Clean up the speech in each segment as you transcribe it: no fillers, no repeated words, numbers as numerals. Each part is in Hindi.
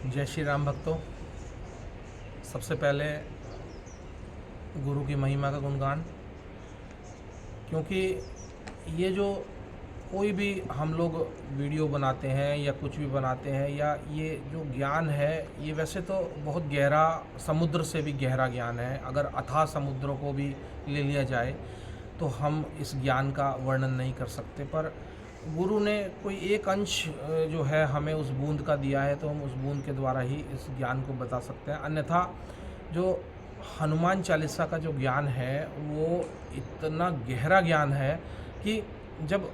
जय श्री राम भक्तों। सबसे पहले गुरु की महिमा का गुणगान, क्योंकि ये जो कोई भी हम लोग वीडियो बनाते हैं या कुछ भी बनाते हैं, या ये जो ज्ञान है ये वैसे तो बहुत गहरा, समुद्र से भी गहरा ज्ञान है। अगर अथाह समुद्रों को भी ले लिया जाए तो हम इस ज्ञान का वर्णन नहीं कर सकते। पर गुरु ने कोई एक अंश जो है हमें उस बूंद का दिया है, तो हम उस बूंद के द्वारा ही इस ज्ञान को बता सकते हैं। अन्यथा जो हनुमान चालीसा का जो ज्ञान है वो इतना गहरा ज्ञान है कि जब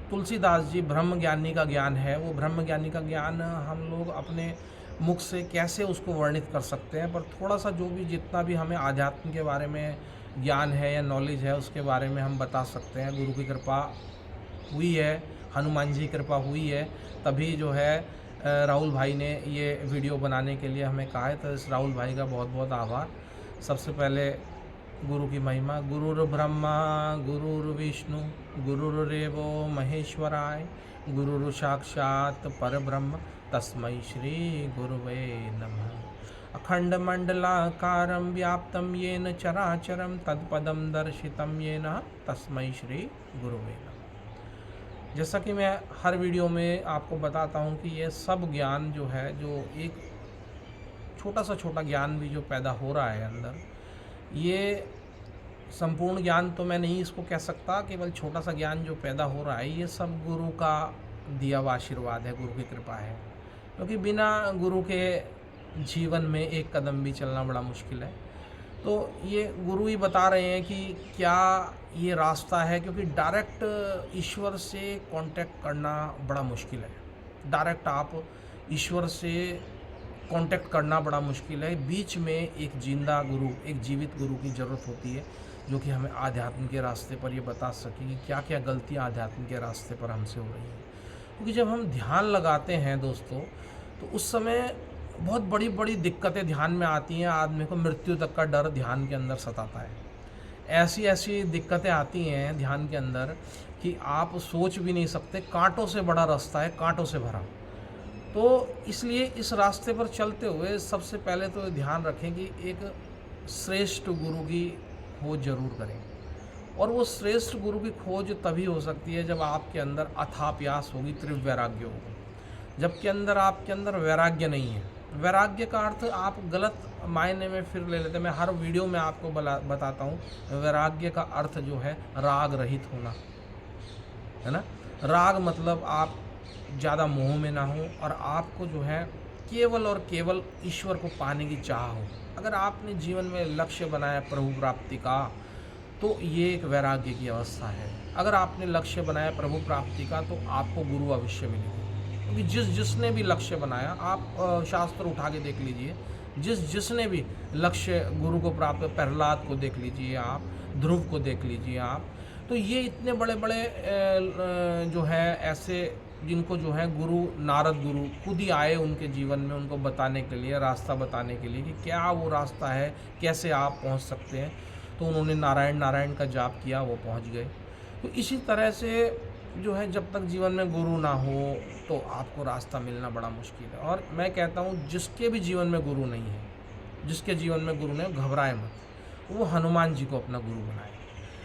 तुलसीदास जी ब्रह्म ज्ञानी का ज्ञान है, वो ब्रह्म ज्ञानी का ज्ञान हम लोग अपने मुख से कैसे उसको वर्णित कर सकते हैं। पर थोड़ा सा जो भी जितना भी हमें आध्यात्म के बारे में ज्ञान है या नॉलेज है उसके बारे में हम बता सकते हैं। गुरु की कृपा हुई है, हनुमान जी की कृपा हुई है, तभी जो है राहुल भाई ने ये वीडियो बनाने के लिए हमें कहा है। तो इस राहुल भाई का बहुत बहुत आभार। सबसे पहले गुरु की महिमा। गुरुर् ब्रह्मा गुरुर्विष्णु गुरुर्देवो महेश्वराय गुरुर् साक्षात् परब्रह्म तस्मै श्री गुरुवे नमः। अखंडमंडलाकारं व्याप्तं येन चराचरं तत्पदं दर्शितं येन तस्मै श्री गुरुवे नमः। जैसा कि मैं हर वीडियो में आपको बताता हूँ कि ये सब ज्ञान जो है, जो एक छोटा ज्ञान भी जो पैदा हो रहा है अंदर, ये संपूर्ण ज्ञान तो मैं नहीं इसको कह सकता, केवल छोटा सा ज्ञान जो पैदा हो रहा है ये सब गुरु का दिया हुआ आशीर्वाद है, गुरु की कृपा है। क्योंकि बिना गुरु के जीवन में एक कदम भी चलना बड़ा मुश्किल है। तो ये गुरु ही बता रहे हैं कि क्या ये रास्ता है, क्योंकि डायरेक्ट ईश्वर से कांटेक्ट करना बड़ा मुश्किल है। डायरेक्ट आप ईश्वर से कांटेक्ट करना बड़ा मुश्किल है। बीच में एक जिंदा गुरु, एक जीवित गुरु की ज़रूरत होती है, जो कि हमें आध्यात्म के रास्ते पर ये बता सके कि क्या क्या गलतियाँ आध्यात्म के रास्ते पर हमसे हो रही हैं। क्योंकि जब हम ध्यान लगाते हैं दोस्तों, तो उस समय बहुत बड़ी बड़ी दिक्कतें ध्यान में आती हैं। आदमी को मृत्यु तक का डर ध्यान के अंदर सताता है। ऐसी ऐसी दिक्कतें आती हैं ध्यान के अंदर कि आप सोच भी नहीं सकते। कांटों से बड़ा रास्ता है, कांटों से भरा। तो इसलिए इस रास्ते पर चलते हुए सबसे पहले तो ध्यान रखें कि एक श्रेष्ठ गुरु की खोज जरूर करें। और वो श्रेष्ठ गुरु की खोज तभी हो सकती है जब आपके अंदर अथाह प्यास होगी, तीव्र वैराग्य होगा। जबकि अंदर आपके अंदर वैराग्य नहीं है। वैराग्य का अर्थ आप गलत मायने में फिर ले लेते हैं। मैं हर वीडियो में आपको बताता हूँ, वैराग्य का अर्थ जो है राग रहित होना है ना। राग मतलब आप ज़्यादा मोह में ना हो और आपको जो है केवल और केवल ईश्वर को पाने की चाह हो। अगर आपने जीवन में लक्ष्य बनाया प्रभु प्राप्ति का, तो ये एक वैराग्य की अवस्था है। अगर आपने लक्ष्य बनाया प्रभु प्राप्ति का, तो आपको गुरु अवश्य मिलेगा। क्योंकि जिसने भी लक्ष्य बनाया, आप शास्त्र उठा के देख लीजिए, जिसने भी लक्ष्य गुरु को प्राप्त, प्रहलाद को देख लीजिए आप, ध्रुव को देख लीजिए आप, तो ये इतने बड़े बड़े जो है ऐसे जिनको जो है गुरु, नारद गुरु खुद ही आए उनके जीवन में उनको बताने के लिए, रास्ता बताने के लिए कि क्या वो रास्ता है, कैसे आप पहुंच सकते हैं। तो उन्होंने नारायण नारायण का जाप किया, वो पहुंच गए। तो इसी तरह से जो है जब तक जीवन में गुरु ना हो तो आपको रास्ता मिलना बड़ा मुश्किल है। और मैं कहता हूँ जिसके भी जीवन में गुरु नहीं है, जिसके जीवन में गुरु नहीं, घबराए मत, वो हनुमान जी को अपना गुरु बनाए।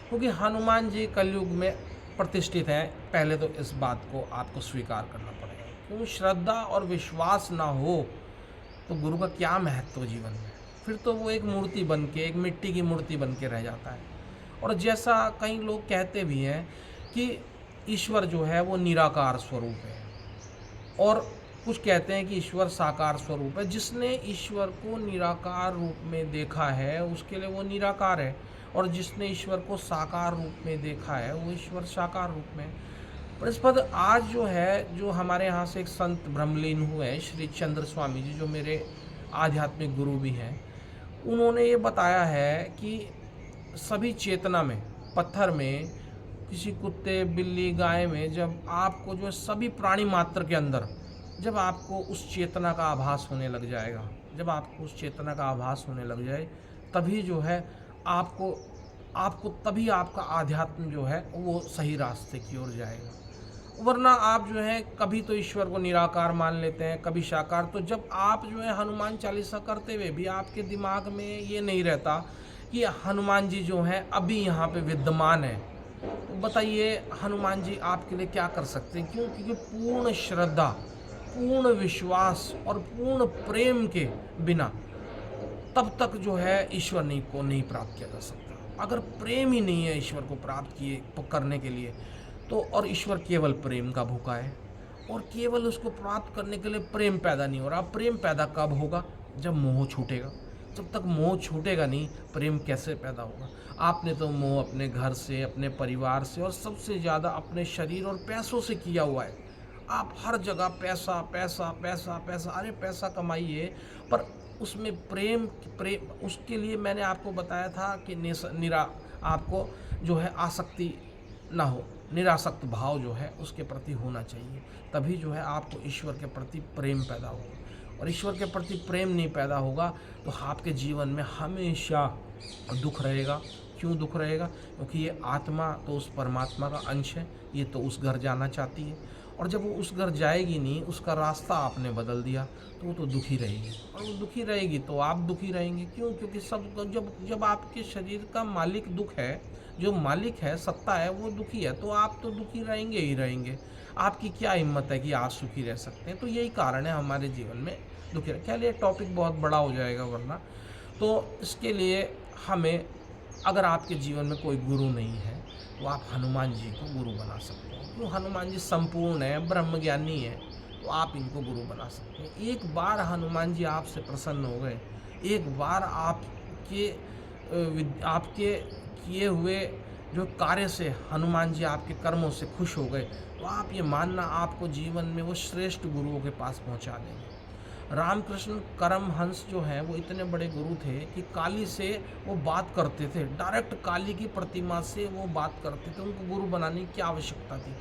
क्योंकि हनुमान जी कलयुग में प्रतिष्ठित हैं। पहले तो इस बात को आपको स्वीकार करना पड़ेगा। क्योंकि श्रद्धा और विश्वास ना हो तो गुरु का क्या महत्व जीवन में। फिर तो वो एक मूर्ति बन के, एक मिट्टी की मूर्ति बन के रह जाता है। और जैसा कई लोग कहते भी हैं कि ईश्वर जो है वो निराकार स्वरूप है, और कुछ कहते हैं कि ईश्वर साकार स्वरूप है। जिसने ईश्वर को निराकार रूप में देखा है उसके लिए वो निराकार है, और जिसने ईश्वर को साकार रूप में देखा है वो ईश्वर साकार रूप में। पर इस पर आज जो है, जो हमारे यहाँ से एक संत ब्रह्मलीन हुए हैं, श्री चंद्र स्वामी जी, जो मेरे आध्यात्मिक गुरु भी हैं, उन्होंने ये बताया है कि सभी चेतना में, पत्थर में, किसी कुत्ते, बिल्ली, गाय में, जब आपको जो है सभी प्राणी मात्र के अंदर जब आपको उस चेतना का आभास होने लग जाएगा, जब आपको उस चेतना का आभास होने लग जाए, तभी जो है आपको तभी आपका आध्यात्म जो है वो सही रास्ते की ओर जाएगा। वरना आप जो है कभी तो ईश्वर को निराकार मान लेते हैं, कभी साकार। तो जब आप जो है हनुमान चालीसा करते हुए भी आपके दिमाग में ये नहीं रहता कि हनुमान जी जो हैं अभी यहाँ पे विद्यमान है, तो बताइए हनुमान जी आपके लिए क्या कर सकते हैं? क्यों? क्योंकि पूर्ण श्रद्धा, पूर्ण विश्वास और पूर्ण प्रेम के बिना तब तक जो है ईश्वर नहीं को नहीं प्राप्त किया जा सकता। अगर प्रेम ही नहीं है ईश्वर को प्राप्त किए करने के लिए, तो और ईश्वर केवल प्रेम का भूखा है, और केवल उसको प्राप्त करने के लिए प्रेम पैदा नहीं हो रहा। प्रेम पैदा कब होगा? जब मोह छूटेगा। जब तक मोह छूटेगा नहीं, प्रेम कैसे पैदा होगा? आपने तो मोह अपने घर से, अपने परिवार से, और सबसे ज़्यादा अपने शरीर और पैसों से किया हुआ है। आप हर जगह पैसा पैसा पैसा पैसा, अरे पैसा कमाइए, पर उसमें प्रेम प्रेम उसके लिए मैंने आपको बताया था कि आपको जो है आसक्ति ना हो, निरासक्त भाव जो है उसके प्रति होना चाहिए। तभी जो है आपको ईश्वर के प्रति प्रेम पैदा होगा। और ईश्वर के प्रति प्रेम नहीं पैदा होगा तो आपके जीवन में हमेशा दुख रहेगा। क्यों दुख रहेगा? क्योंकि ये आत्मा तो उस परमात्मा का अंश है, ये तो उस घर जाना चाहती है, और जब वो उस घर जाएगी नहीं, उसका रास्ता आपने बदल दिया, तो वो तो दुखी रहेगी, और वो दुखी रहेगी तो आप दुखी रहेंगे। क्यों? क्योंकि सब जब आपके शरीर का मालिक दुख है, जो मालिक है, सत्ता है, वो दुखी है, तो आप तो दुखी रहेंगे ही रहेंगे। आपकी क्या हिम्मत है कि आप सुखी रह सकते हैं? तो यही कारण है हमारे जीवन में दुखी रहे। क्या लिए टॉपिक बहुत बड़ा हो जाएगा वरना। तो इसके लिए हमें, अगर आपके जीवन में कोई गुरु नहीं है तो आप हनुमान जी को गुरु बना सकते हैं। क्यों? हनुमान जी संपूर्ण है, ब्रह्मज्ञानी है, तो आप इनको गुरु बना सकते हैं। एक बार हनुमान जी आपसे प्रसन्न हो गए, एक बार आपके किए हुए जो कार्य से हनुमान जी आपके कर्मों से खुश हो गए, तो आप ये मानना आपको जीवन में वो श्रेष्ठ गुरुओं के पास पहुंचा देंगे। रामकृष्ण करमहंस जो हैं वो इतने बड़े गुरु थे कि काली से वो बात करते थे, डायरेक्ट काली की प्रतिमा से वो बात करते थे। उनको गुरु बनाने की क्या आवश्यकता थी?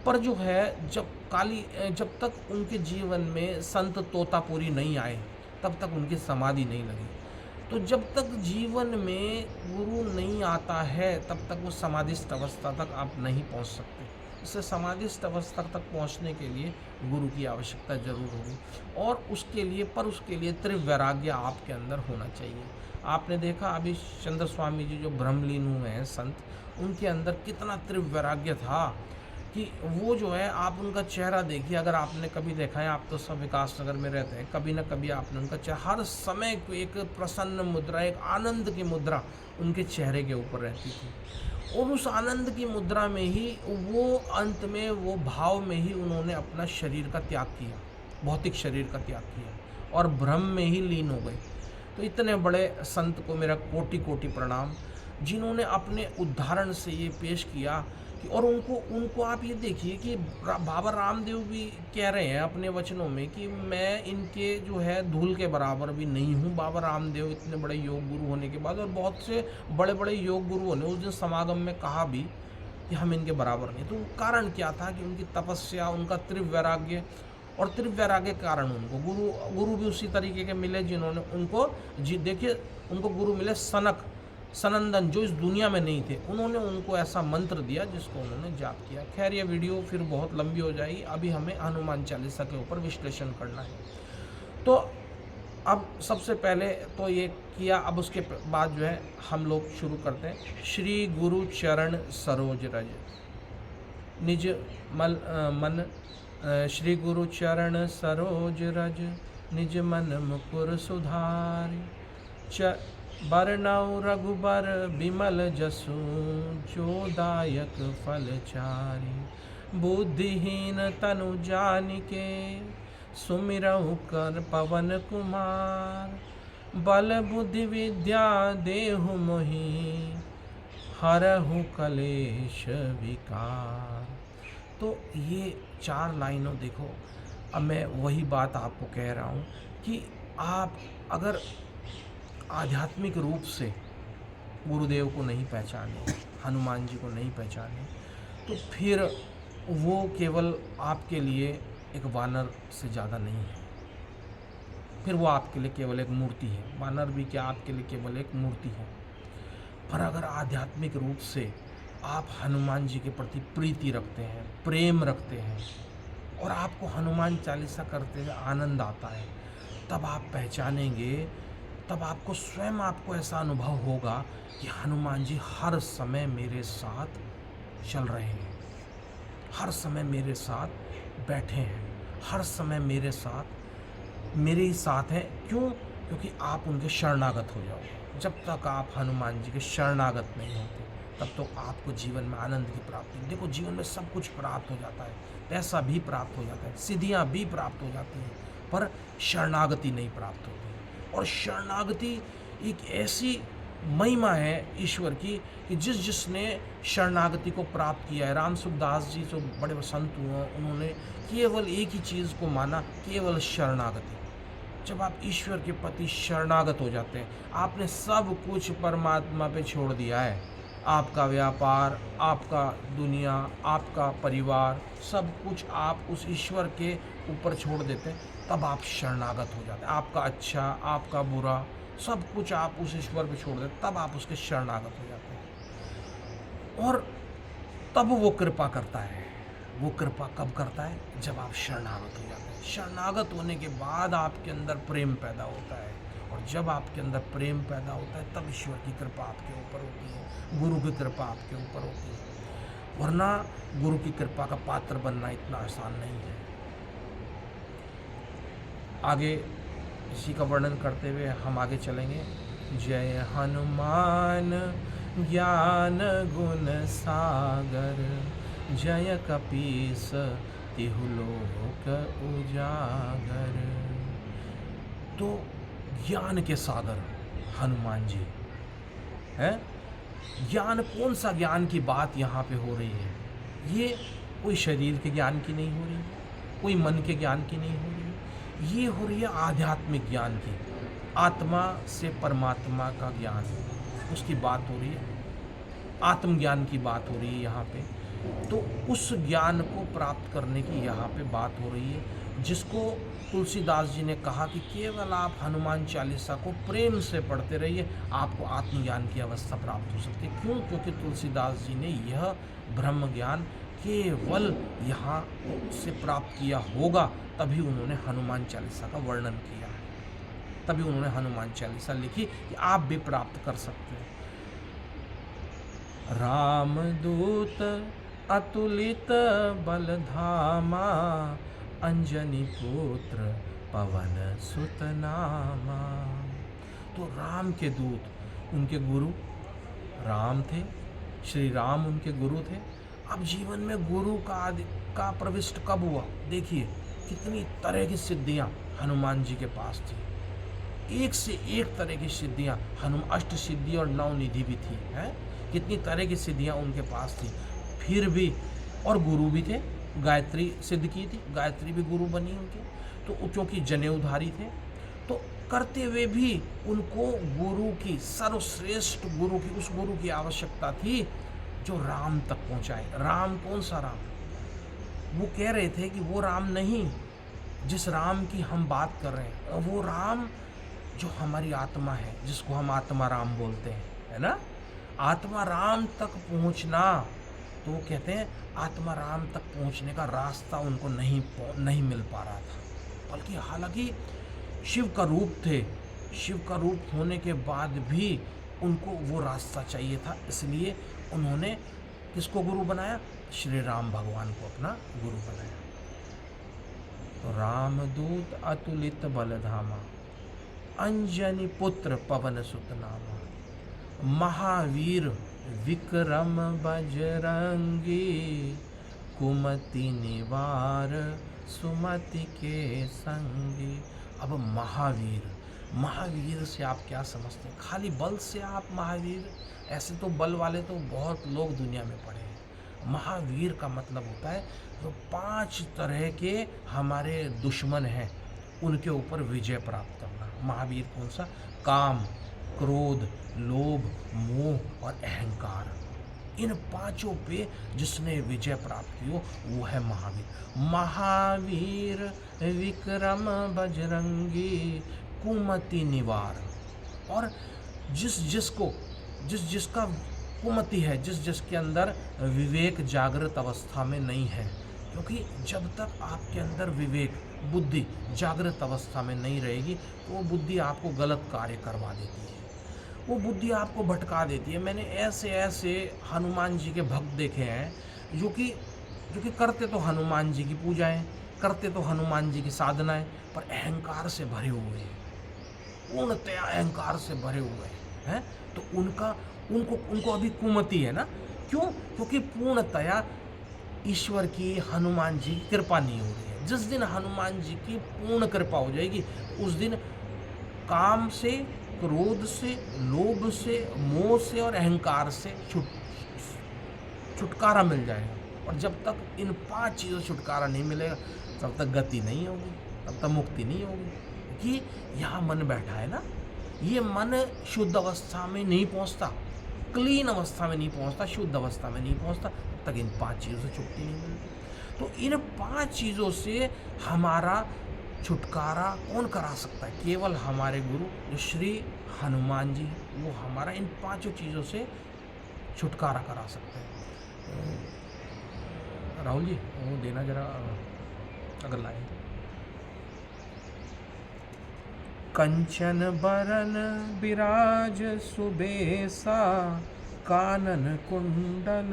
पर जो है जब तक उनके जीवन में संत तोतापुरी नहीं आए, तब तक उनकी समाधि नहीं लगी। तो जब तक जीवन में गुरु नहीं आता है, तब तक वो समाधिस्थ अवस्था तक आप नहीं पहुंच सकते। इससे समाधिस्थ अवस्था तक पहुंचने के लिए गुरु की आवश्यकता जरूर होगी, और उसके लिए त्रिवैराग्य आपके अंदर होना चाहिए। आपने देखा अभी चंद्र स्वामी जी जो ब्रह्मलीन हुए हैं संत, उनके अंदर कितना त्रिवैराग्य था कि वो जो है, आप उनका चेहरा देखिए। अगर आपने कभी देखा है, आप तो सब विकास नगर में रहते हैं, कभी ना कभी आपने उनका चेहरा, हर समय एक प्रसन्न मुद्रा, एक आनंद की मुद्रा उनके चेहरे के ऊपर रहती थी। और उस आनंद की मुद्रा में ही वो अंत में वो भाव में ही उन्होंने अपना शरीर का त्याग किया, भौतिक शरीर का त्याग किया, और ब्रह्म में ही लीन हो गए। तो इतने बड़े संत को मेरा कोटि कोटि प्रणाम, जिन्होंने अपने उदाहरण से ये पेश किया कि, और उनको आप ये देखिए कि बाबा रामदेव भी कह रहे हैं अपने वचनों में कि मैं इनके जो है धूल के बराबर भी नहीं हूँ। बाबा रामदेव इतने बड़े योग गुरु होने के बाद, और बहुत से बड़े बड़े योग गुरुओं ने उस दिन समागम में कहा भी कि हम इनके बराबर नहीं। तो कारण क्या था? कि उनकी तपस्या, उनका त्रिवैराग्य, और त्रिवैराग्य के कारण उनको गुरु भी उसी तरीके के मिले जिन्होंने उनको देखिए, उनको गुरु मिले सनंदन, जो इस दुनिया में नहीं थे। उन्होंने उनको ऐसा मंत्र दिया जिसको उन्होंने जाप किया। खैर, ये वीडियो फिर बहुत लंबी हो जाएगी। अभी हमें हनुमान चालीसा के ऊपर विश्लेषण करना है। तो अब सबसे पहले तो ये किया, अब उसके बाद जो है हम लोग शुरू करते हैं। श्री गुरु चरण सरोज रज निज मन श्री गुरु चरण सरोज रज निज मन मुकुर सुधारि बरनउँ रघुबर बिमल जसु जो दायक फल चारि। बुद्धिहीन तनु जानिके सुमिरहु कर पवन कुमार। बल बुद्धि विद्या देहु मोहि हरहु कलेश विकार। तो ये 4 लाइनों देखो, अब मैं वही बात आपको कह रहा हूँ कि आप अगर आध्यात्मिक रूप से गुरुदेव को नहीं पहचाने, हनुमान जी को नहीं पहचाने, तो फिर वो केवल आपके लिए एक वानर से ज़्यादा नहीं है। फिर वो आपके लिए केवल एक मूर्ति है। वानर भी क्या, आपके लिए केवल एक मूर्ति है। पर अगर आध्यात्मिक रूप से आप हनुमान जी के प्रति प्रीति रखते हैं, प्रेम रखते हैं और आपको हनुमान चालीसा करते हुए आनंद आता है, तब आप पहचानेंगे, तब आपको स्वयं आपको ऐसा अनुभव होगा कि हनुमान जी हर समय मेरे साथ चल रहे हैं, हर समय मेरे साथ बैठे हैं, हर समय मेरे ही साथ हैं। क्यों? क्योंकि आप उनके शरणागत हो जाओगे। जब तक आप हनुमान जी के शरणागत नहीं होते तब तो आपको जीवन में आनंद की प्राप्ति। देखो, जीवन में सब कुछ प्राप्त हो जाता है, पैसा भी प्राप्त हो जाता है, सिद्धियाँ भी प्राप्त हो जाती हैं, पर शरणागति नहीं प्राप्त होती। और शरणागति एक ऐसी महिमा है ईश्वर की कि जिसने शरणागति को प्राप्त किया है। राम सुखदास जी जो बड़े संत हुए, उन्होंने केवल एक ही चीज़ को माना, केवल शरणागति। जब आप ईश्वर के प्रति शरणागत हो जाते हैं, आपने सब कुछ परमात्मा पे छोड़ दिया है, आपका व्यापार, आपका दुनिया, आपका परिवार, सब कुछ आप उस ईश्वर के ऊपर छोड़ देते हैं, तब आप शरणागत हो जाते हैं। आपका अच्छा, आपका बुरा, सब कुछ आप उस ईश्वर पे छोड़ देते, तब आप उसके शरणागत हो जाते हैं। और तब वो कृपा करता है। वो कृपा कब करता है? जब आप शरणागत हो जाते हैं। शरणागत होने के बाद आपके अंदर प्रेम पैदा होता है, और जब आपके अंदर प्रेम पैदा होता है तब ईश्वर की कृपा आपके ऊपर होती है, गुरु की कृपा आपके ऊपर होती है। वरना गुरु की कृपा का पात्र बनना इतना आसान नहीं है। आगे इसी का वर्णन करते हुए हम आगे चलेंगे। जय हनुमान ज्ञान गुण सागर, जय कपीस तिहु लोक उजागर। तो ज्ञान के सागर हनुमान जी है। ज्ञान, कौन सा ज्ञान की बात यहाँ पे हो रही है? ये कोई शरीर के ज्ञान की नहीं हो रही, कोई मन के ज्ञान की नहीं हो रही, ये हो रही है आध्यात्मिक ज्ञान की। आत्मा से परमात्मा का ज्ञान, उसकी बात हो रही है, आत्मज्ञान की बात हो रही है यहाँ पे। तो उस ज्ञान को प्राप्त करने की यहाँ पे बात हो रही है, जिसको तुलसीदास जी ने कहा कि केवल आप हनुमान चालीसा को प्रेम से पढ़ते रहिए, आपको आत्मज्ञान की अवस्था प्राप्त हो सकती है। क्यों? क्योंकि तुलसीदास जी ने यह ब्रह्म ज्ञान केवल यहाँ से प्राप्त किया होगा, तभी उन्होंने हनुमान चालीसा का वर्णन किया है, तभी उन्होंने हनुमान चालीसा लिखी कि आप भी प्राप्त कर सकते हैं। रामदूत अतुलित बलधामा, अंजनी पुत्र पवन सुत नामा। तो राम के दूत, उनके गुरु राम थे, श्री राम उनके गुरु थे। अब जीवन में गुरु का प्रविष्ट कब हुआ? देखिए कितनी तरह की सिद्धियां हनुमान जी के पास थी, एक से एक तरह की सिद्धियां। अष्ट सिद्धि और नवनिधि भी थी, है, कितनी तरह की सिद्धियां उनके पास थी। फिर भी, और गुरु भी थे, गायत्री सिद्ध की थी, गायत्री भी गुरु बनी उनके। तो क्योंकि जनेऊधारी थे, तो करते हुए भी उनको गुरु की, सर्वश्रेष्ठ गुरु की, उस गुरु की आवश्यकता थी जो राम तक पहुंचाए। राम कौन सा राम? वो कह रहे थे कि वो राम नहीं जिस राम की हम बात कर रहे हैं, वो राम जो हमारी आत्मा है, जिसको हम आत्मा राम बोलते हैं, है ना। आत्मा राम तक पहुंचना, तो वो कहते हैं आत्मा राम तक पहुंचने का रास्ता उनको नहीं मिल पा रहा था। बल्कि हालांकि शिव का रूप थे, शिव का रूप होने के बाद भी उनको वो रास्ता चाहिए था। इसलिए उन्होंने किसको गुरु बनाया? श्री राम भगवान को अपना गुरु बनाया। तो रामदूत अतुलित बलधामा, अंजनी पुत्र पवन सुत नामा, महावीर विक्रम बजरंगी, कुमति निवार सुमति के संगी। अब महावीर से आप क्या समझते हैं? खाली बल से आप महावीर? ऐसे तो बल वाले तो बहुत लोग दुनिया में पड़े हैं। महावीर का मतलब होता है जो 5 तरह के हमारे दुश्मन हैं उनके ऊपर विजय प्राप्त करना। महावीर कौन सा? काम, क्रोध, लोभ, मोह और अहंकार। इन 5 पे जिसने विजय प्राप्त की हो वो है महावीर। महावीर विक्रम बजरंगी, कुमति निवार। और जिसका कुमति है जिस जिसके अंदर विवेक जागृत अवस्था में नहीं है। क्योंकि जब तक आपके अंदर विवेक बुद्धि जागृत अवस्था में नहीं रहेगी तो वो बुद्धि आपको गलत कार्य करवा देती है, वो बुद्धि आपको भटका देती है। मैंने ऐसे ऐसे हनुमान जी के भक्त देखे हैं जो कि करते तो हनुमान जी की पूजाएं, करते तो हनुमान जी की साधनाएं, पर अहंकार से भरे हुए हैं, पूर्णतया अहंकार से भरे हुए हैं। तो उनको अभी कुमति है ना। क्यों? क्योंकि पूर्णतया ईश्वर की, हनुमान जी की कृपा नहीं हो रही है। जिस दिन हनुमान जी की पूर्ण कृपा हो जाएगी उस दिन काम से, क्रोध से, लोभ से, मोह से और अहंकार से छुटकारा मिल जाएगा। और जब तक इन 5 चीज़ों से छुटकारा नहीं मिलेगा तब तक गति नहीं होगी, तब तक मुक्ति नहीं होगी। कि यहाँ मन बैठा है ना, ये मन शुद्ध अवस्था में नहीं पहुँचता, क्लीन अवस्था में नहीं पहुँचता, शुद्ध अवस्था में नहीं पहुँचता, तब तक इन 5 चीज़ों से छुट्टी नहीं मिलती। तो इन 5 चीज़ों से हमारा छुटकारा कौन करा सकता है? केवल हमारे गुरु जो श्री हनुमान जी हैं, वो हमारा इन 5 चीज़ों से छुटकारा करा सकते हैं। राहुल जी वो देना जरा, अगर लाए। कंचन बरन बिराज सुबेसा, कानन कुंडल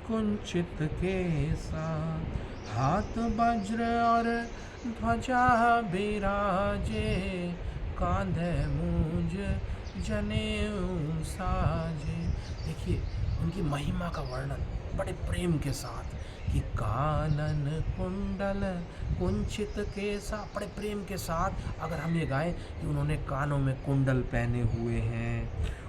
कुंचित केसा, हाथ वज्र और ध्वजा बिराजे, कांधे मूंज जनेऊ साजे। देखिए उनकी महिमा का वर्णन बड़े प्रेम के साथ कि कानन कुंडल कुंचित केसा, बड़े प्रेम के साथ अगर हम ये गाएं कि उन्होंने कानों में कुंडल पहने हुए हैं,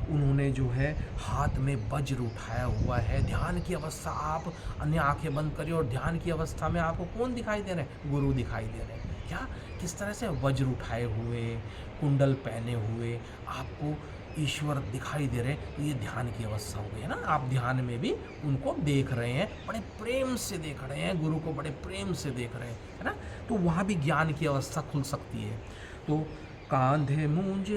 उन्होंने जो है हाथ में वज्र उठाया हुआ है। ध्यान की अवस्था, आप अन्य आंखें बंद करिए और ध्यान की अवस्था में आपको कौन दिखाई दे रहे हैं? गुरु दिखाई दे रहे हैं। क्या किस तरह से वज्र उठाए हुए, कुंडल पहने हुए आपको ईश्वर दिखाई दे रहे हैं। तो ये ध्यान की अवस्था हो गई है ना। आप ध्यान में भी उनको देख रहे हैं, बड़े प्रेम से देख रहे हैं, गुरु को बड़े प्रेम से देख रहे हैं, है ना। तो वहाँ भी ज्ञान की अवस्था खुल सकती है। तो कांधे मूंज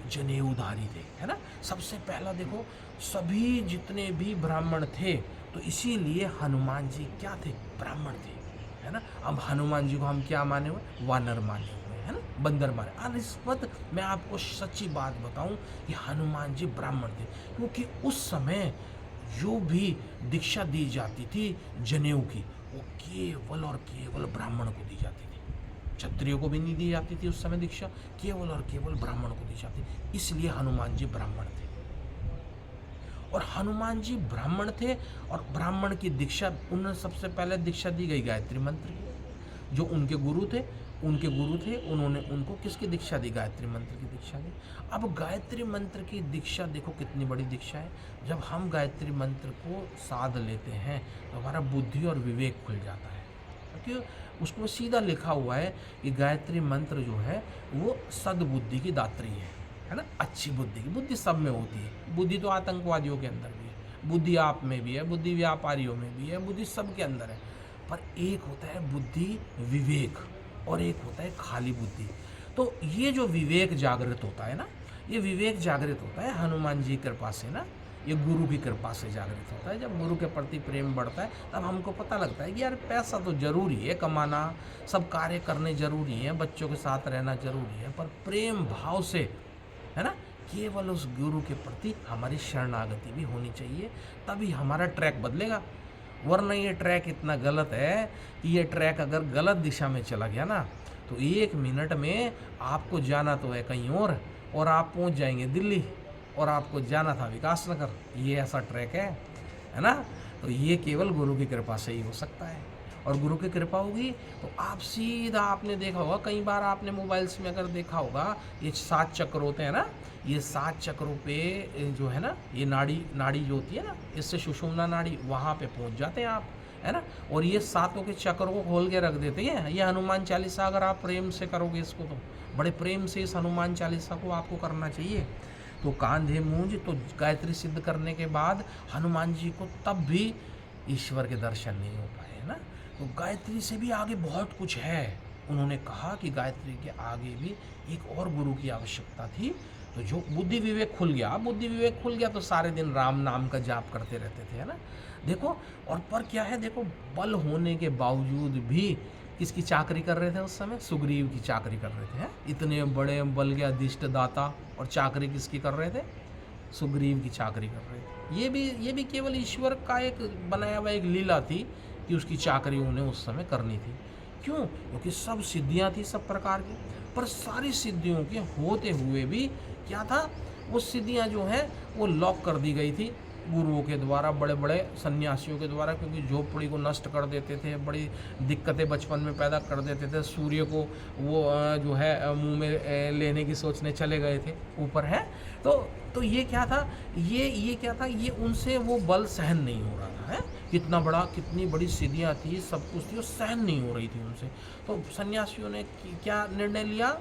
जनेऊधारी थे, है ना। सबसे पहला देखो, सभी जितने भी ब्राह्मण थे तो इसीलिए हनुमान जी क्या थे? ब्राह्मण थे, है ना। अब हनुमान जी को हम क्या माने हुए? वानर माने हुए, है ना, बंदर माने। और इस वक्त मैं आपको सच्ची बात बताऊं कि हनुमान जी ब्राह्मण थे, क्योंकि उस समय जो भी दीक्षा दी जाती थी जनेऊ की, वो केवल और केवल ब्राह्मण को दी जाती थी। क्षत्रियों को भी नहीं दी जाती थी उस समय दीक्षा, केवल और केवल ब्राह्मण को दी जाती। इसलिए हनुमान जी ब्राह्मण थे। और हनुमान जी ब्राह्मण थे और ब्राह्मण की दीक्षा, उन्हें सबसे पहले दीक्षा दी गई गायत्री मंत्र की। जो उनके गुरु थे, उन्होंने उनको किसकी दीक्षा दी? गायत्री मंत्र की दीक्षा दी। अब गायत्री मंत्र की दीक्षा देखो कितनी बड़ी दीक्षा है। जब हम गायत्री मंत्र को साध लेते हैं तो हमारा बुद्धि और विवेक खुल जाता है, क्योंकि उसमें सीधा लिखा हुआ है कि गायत्री मंत्र जो है वो सद्बुद्धि की दात्री है ना। अच्छी बुद्धि की, बुद्धि सब में होती है। बुद्धि तो आतंकवादियों के अंदर भी है, बुद्धि आप में भी है, बुद्धि व्यापारियों में भी है, बुद्धि सबके अंदर है। पर एक होता है बुद्धि विवेक और एक होता है खाली बुद्धि। तो ये जो विवेक जागृत होता है ना, ये विवेक जागृत होता है हनुमान जी की कृपा से ना, ये गुरु की कृपा से जागृत होता है। जब गुरु के प्रति प्रेम बढ़ता है तब हमको पता लगता है कि यार पैसा तो जरूरी है कमाना, सब कार्य करने जरूरी है, बच्चों के साथ रहना जरूरी है, पर प्रेम भाव से, है ना, केवल उस गुरु के प्रति हमारी शरणागति भी होनी चाहिए, तभी हमारा ट्रैक बदलेगा। वरना ये ट्रैक इतना गलत है कि ये ट्रैक अगर गलत दिशा में चला गया ना तो 1 मिनट में आपको जाना तो है कहीं और आप पहुंच जाएंगे दिल्ली, और आपको जाना था विकासनगर। ये ऐसा ट्रैक है ना। तो ये केवल गुरु की कृपा से ही हो सकता है। और गुरु की कृपा होगी तो आप सीधा, आपने देखा होगा कई बार, आपने मोबाइल्स में अगर देखा होगा, ये 7 चक्र होते हैं ना, ये 7 चक्रों पे जो है ना, ये नाड़ी जो होती है ना, इससे सुषुम्ना नाड़ी, वहाँ पे पहुँच जाते हैं आप, है ना। और ये 7 के चक्र को खोल के रख देते हैं। ये हनुमान चालीसा अगर आप प्रेम से करोगे इसको, तो बड़े प्रेम से इस हनुमान चालीसा को आपको करना चाहिए। तो कांधे मूंज, तो गायत्री सिद्ध करने के बाद हनुमान जी को तब भी ईश्वर के दर्शन नहीं हो पाए, है ना। तो गायत्री से भी आगे बहुत कुछ है। उन्होंने कहा कि गायत्री के आगे भी एक और गुरु की आवश्यकता थी, तो जो बुद्धि विवेक खुल गया, बुद्धि विवेक खुल गया तो सारे दिन राम नाम का जाप करते रहते थे, है ना। देखो, और पर क्या है, देखो बल होने के बावजूद भी किसकी चाकरी कर रहे थे उस समय? सुग्रीव की चाकरी कर रहे थे, हैं? इतने बड़े बल के अधिष्ठ दाता, और चाकरी किसकी कर रहे थे? सुग्रीव की चाकरी कर रहे थे। ये भी केवल ईश्वर का एक बनाया हुआ एक लीला थी कि उसकी चाकरी उन्हें उस समय करनी थी। क्यों? क्योंकि सब सिद्धियां थी सब प्रकार की, पर सारी सिद्धियों के होते हुए भी क्या था, वो सिद्धियां जो हैं वो लॉक कर दी गई थी गुरुओं के द्वारा, बड़े बड़े सन्यासियों के द्वारा, क्योंकि झोपड़ी को नष्ट कर देते थे, बड़ी दिक्कतें बचपन में पैदा कर देते थे। सूर्य को वो जो है मुंह में लेने की सोचने चले गए थे ऊपर, है। तो ये क्या था, ये क्या था, ये उनसे वो बल सहन नहीं हो रहा था, है। कितनी बड़ी सिद्धियाँ थी, सब कुछ थी, वो सहन नहीं हो रही थी उनसे। तो सन्यासियों ने क्या निर्णय लिया,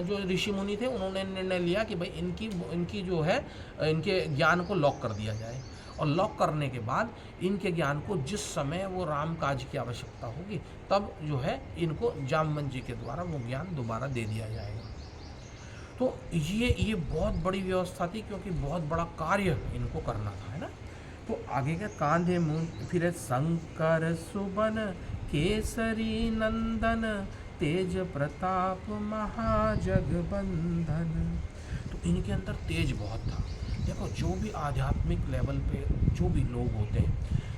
जो ऋषि मुनि थे उन्होंने निर्णय लिया कि भाई इनकी जो है इनके ज्ञान को लॉक कर दिया जाए, और लॉक करने के बाद इनके ज्ञान को जिस समय वो राम काज की आवश्यकता होगी तब जो है इनको जामवंत जी के द्वारा वो ज्ञान दोबारा दे दिया जाएगा। तो ये बहुत बड़ी व्यवस्था थी, क्योंकि बहुत बड़ा कार्य इनको करना था, है ना। तो आगे का कांधे मुंह फिर शंकर सुबन केसरी नंदन तेज प्रताप महाजगबंधन। तो इनके अंदर तेज बहुत था। देखो, जो भी आध्यात्मिक लेवल पे जो भी लोग होते हैं,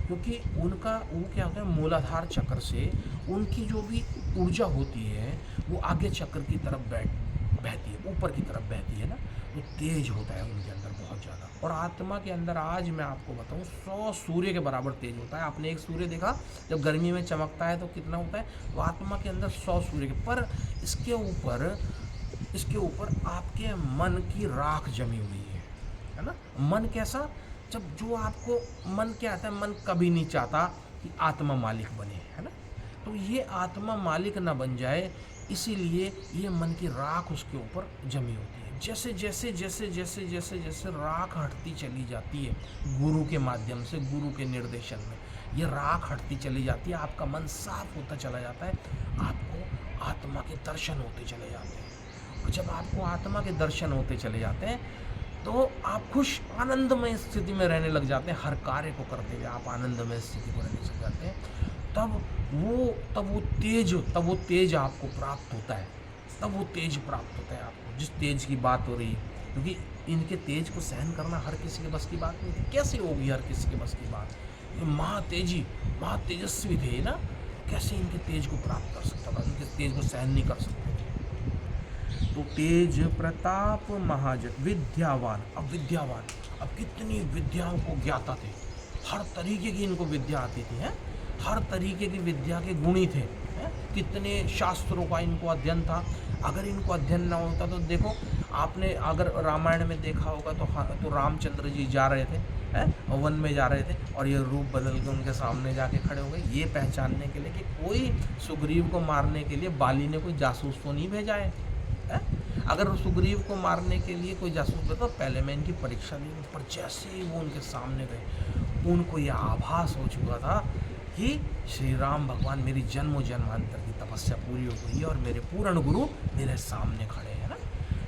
क्योंकि उनका वो क्या होता है, मूलाधार चक्र से उनकी जो भी ऊर्जा होती है वो आगे चक्र की तरफ बहती है, ऊपर की तरफ बहती है ना, तो तेज होता है उनके अंदर बहुत ज़्यादा। और आत्मा के अंदर आज मैं आपको बताऊं 100 सूर्य के बराबर तेज होता है। आपने एक सूर्य देखा जब गर्मी में चमकता है तो कितना होता है, तो आत्मा के अंदर 100 सूर्य के, पर इसके ऊपर आपके मन की राख जमी हुई है ना। मन कैसा, जब जो आपको मन क्या आता है, मन कभी नहीं चाहता कि आत्मा मालिक बने, है ना। तो ये आत्मा मालिक ना बन जाए, इसीलिए ये मन की राख उसके ऊपर जमी होती है। जैसे जैसे जैसे जैसे जैसे जैसे राख हटती चली जाती है गुरु के माध्यम से, गुरु के निर्देशन में ये राख हटती चली जाती है, आपका मन साफ होता चला जाता है, आपको आत्मा के दर्शन होते चले जाते हैं। और जब आपको आत्मा के दर्शन होते चले जाते हैं तो आप खुश आनंदमय स्थिति में रहने लग जाते हैं। हर कार्य को करते हुए आप आनंदमय स्थिति को रहने लग जाते हैं। तब वो तेज आपको प्राप्त होता है, आपको जिस तेज की बात हो रही है। क्योंकि इनके तेज को सहन करना हर किसी के बस की बात नहीं थी। कैसे होगी हर किसी के बस की बात? ये महातेजस्वी थे ना, कैसे इनके तेज को प्राप्त कर सकता था? इनके तेज को सहन नहीं कर सकते थे। तो तेज प्रताप महाजन विद्यावान, अब कितनी विद्याओं को ज्ञाता थे, हर तरीके की इनको विद्या आती थी, है, हर तरीके की विद्या के गुणी थे, है? कितने शास्त्रों का इनको अध्ययन था। अगर इनको अध्ययन ना होता तो देखो, आपने अगर रामायण में देखा होगा तो रामचंद्र जी जा रहे थे, हैं, वन में जा रहे थे, और ये रूप बदल के उनके सामने जाके खड़े हो गए, ये पहचानने के लिए कि कोई सुग्रीव को मारने के लिए बाली ने कोई जासूस तो नहीं भेजा है। अगर सुग्रीव को मारने के लिए कोई जासूस भेजा तो पहले मैं इनकी परीक्षा ली, पर जैसे ही वो उनके सामने गए उनको यह आभास हो चुका था कि श्री राम भगवान मेरी जन्मों जन्मांतर की तपस्या पूरी हो गई है और मेरे पूर्ण गुरु मेरे सामने खड़े हैं ना।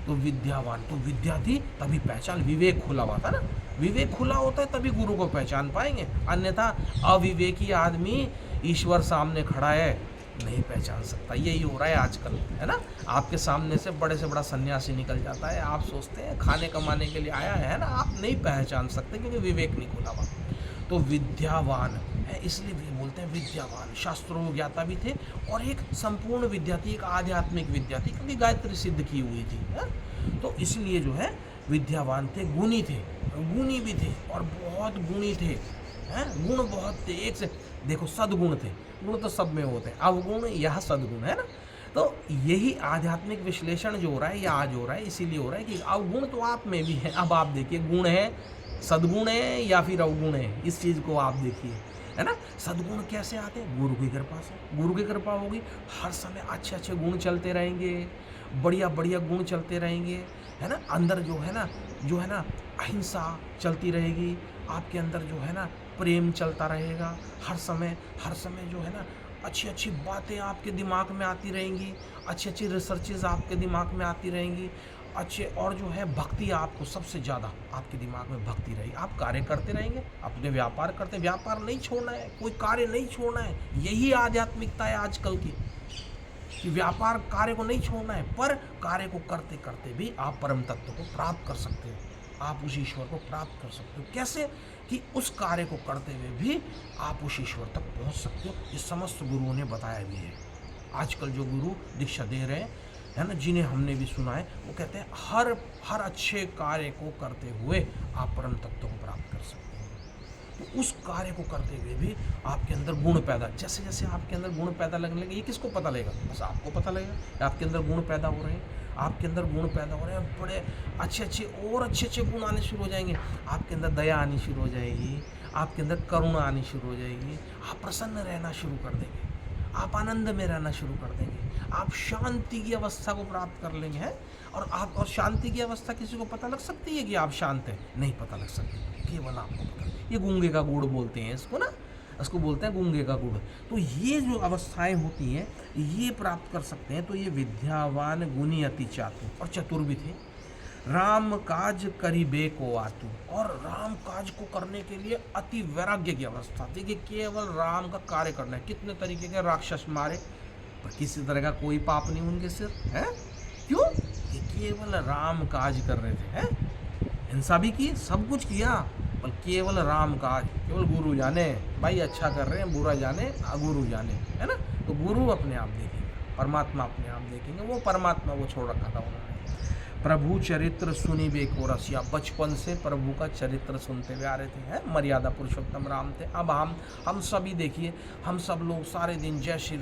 तो विद्यावान, तो विद्या थी तभी पहचान, विवेक खुला हुआ था ना। विवेक खुला होता है तभी गुरु को पहचान पाएंगे, अन्यथा अविवेकी आदमी ईश्वर सामने खड़ा है नहीं पहचान सकता। यही हो रहा है आजकल, है ना। आपके सामने से बड़ा सन्यासी निकल जाता है, आप सोचते हैं खाने कमाने के लिए आया है ना, आप नहीं पहचान सकते क्योंकि विवेक नहीं खुला हुआ। तो विद्यावान है, इसलिए भी बोलते हैं विद्यावान। शास्त्रों ज्ञाता भी थे और एक संपूर्ण विद्या थी, एक आध्यात्मिक विद्या थी, क्योंकि गायत्री सिद्ध की हुई थी, है? तो इसलिए जो है विद्यावान थे, गुणी थे, गुणी भी थे और बहुत गुणी थे, हैं, गुण बहुत थे। एक से देखो सद्गुण थे, गुण तो सब में होते हैं, अवगुण यह सद्गुण है ना। तो यही आध्यात्मिक विश्लेषण जो हो रहा है, यह आज हो रहा है, इसीलिए हो रहा है कि अवगुण तो आप में भी है। अब आप देखिए, गुण है, सद्गुण है या फिर अवगुण है, इस चीज़ को आप देखिए, है ना। सद्गुण कैसे आते हैं? गुरु की कृपा से। गुरु की कृपा होगी, हर समय अच्छे अच्छे गुण चलते रहेंगे, बढ़िया गुण चलते रहेंगे, है ना। अंदर जो है ना अहिंसा चलती रहेगी, आपके अंदर जो है ना प्रेम चलता रहेगा, हर समय जो है ना अच्छी बातें आपके दिमाग में आती रहेंगी, अच्छी रिसर्चेज आपके दिमाग में आती रहेंगी, अच्छे, और जो है भक्ति, आपको सबसे ज़्यादा आपके दिमाग में भक्ति रहेगी। आप कार्य करते रहेंगे, अपने व्यापार करते, व्यापार नहीं छोड़ना है, कोई कार्य नहीं छोड़ना है। यही आध्यात्मिकता है आजकल की, कि व्यापार कार्य को नहीं छोड़ना है, पर कार्य को करते करते भी आप परम तत्व को प्राप्त कर सकते हो। आप उस ईश्वर को प्राप्त कर सकते हो। कैसे? कि उस कार्य को करते हुए भी आप उस ईश्वर तक पहुंच सकते हो। ये समस्त गुरुओं ने बताया भी है। आजकल जो गुरु दीक्षा दे रहे हैं, है ना, जिन्हें हमने भी सुना है, वो कहते हैं हर अच्छे कार्य को करते हुए आप परम तत्व को प्राप्त कर सकते हैं। तो उस कार्य को करते हुए भी आपके अंदर गुण पैदा, जैसे जैसे आपके अंदर गुण पैदा लगने लगे, ये किसको पता लगेगा? बस आपको पता लगेगा। आपके अंदर गुण पैदा हो रहे हैं, आपके अंदर गुण पैदा हो रहे हैं, बड़े अच्छे अच्छे और अच्छे अच्छे गुण आने शुरू हो जाएंगे। आपके अंदर दया आनी शुरू हो जाएगी, आपके अंदर करुणा आनी शुरू हो जाएगी, आप प्रसन्न रहना शुरू कर देंगे, आप आनंद में रहना शुरू कर देंगे, आप शांति की अवस्था को प्राप्त कर लेंगे। हैं और शांति की अवस्था किसी को पता लग सकती है कि आप शांत हैं? नहीं पता लग सकती, केवल आपको पता। ये गूंगे का गुड़ बोलते हैं इसको ना, इसको बोलते हैं गूंगे का गुड़। तो ये जो अवस्थाएं होती हैं, ये प्राप्त कर सकते हैं। तो ये विद्यावान गुणी अति चातु और चतुर भी थे। राम काज करीबे को आतु, और राम काज को करने के लिए अति वैराग्य की अवस्था थी कि केवल राम का कार्य करना है। कितने तरीके के राक्षस मारे, पर किसी तरह का कोई पाप नहीं उनके सिर है। क्यों? कि केवल राम काज कर रहे थे। हैं हिंसा भी की, सब कुछ किया, पर केवल राम काज। केवल गुरु जाने भाई अच्छा कर रहे हैं, बुरा जाने गुरु जाने, है ना। तो गुरु अपने आप देखेंगे, परमात्मा अपने आप देखेंगे। वो परमात्मा वो छोड़ रखा था उन्होंने। प्रभु चरित्र सुनिबे को रसिया, बचपन से प्रभु का चरित्र सुनते हुए आ रहे थे। हैं मर्यादा पुरुषोत्तम राम थे। अब हम सभी देखिए, हम सब लोग सारे दिन जय श्री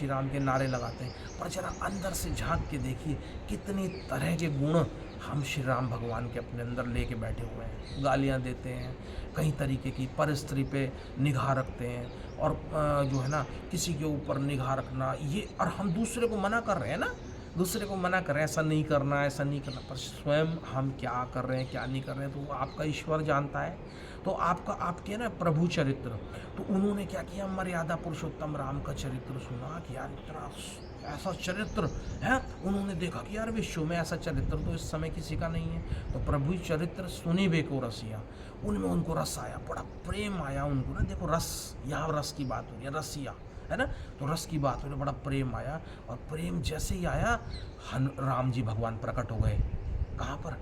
राम के नारे लगाते हैं, पर जरा अंदर से झांक के देखिए कितनी तरह के गुण हम श्री राम भगवान के अपने अंदर लेके बैठे हुए हैं। गालियाँ देते हैं, कई तरीके की परिस्थिति पे निगाह रखते हैं, और जो है ना किसी के ऊपर निगाह रखना, ये, और हम दूसरे को मना कर रहे हैं ना, दूसरे को मना कर रहे हैं, ऐसा नहीं करना, ऐसा नहीं करना, पर स्वयं हम क्या कर रहे हैं क्या नहीं कर रहे हैं, तो वो आपका ईश्वर जानता है। तो आपके ना प्रभु चरित्र, तो उन्होंने क्या किया, मर्यादा पुरुषोत्तम राम का चरित्र सुना कि यार इतना ऐसा चरित्र है। उन्होंने देखा कि यार विश्व में ऐसा चरित्र तो इस समय किसी का नहीं है। तो प्रभु चरित्र सुनी बेको रसिया, उनमें उनको रस आया, बड़ा प्रेम आया उनको ना। देखो रस, यहाँ रस की बात हो रही है, रसिया है ना, तो रस की बात हो रही, बड़ा प्रेम आया। और प्रेम जैसे ही आया, राम जी भगवान प्रकट हो गए। कहाँ पर?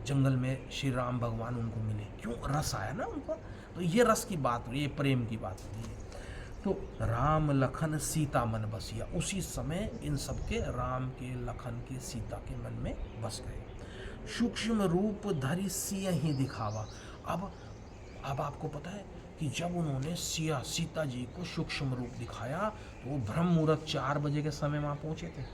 जंगल में श्री राम भगवान उनको मिले। क्यों? रस आया ना उनको। तो ये रस की बात हो रही है, प्रेम की बात हो रही है। तो राम लखन सीता मन बसिया, उसी समय इन सब के, राम के, लखन के, सीता के मन में बस गए। सूक्ष्म रूप धरि सिय ही दिखावा। अब आपको पता है कि जब उन्होंने सीता जी को सूक्ष्म रूप दिखाया, तो वो ब्रह्म मुहूर्त 4 बजे के समय वहाँ पहुँचे थे।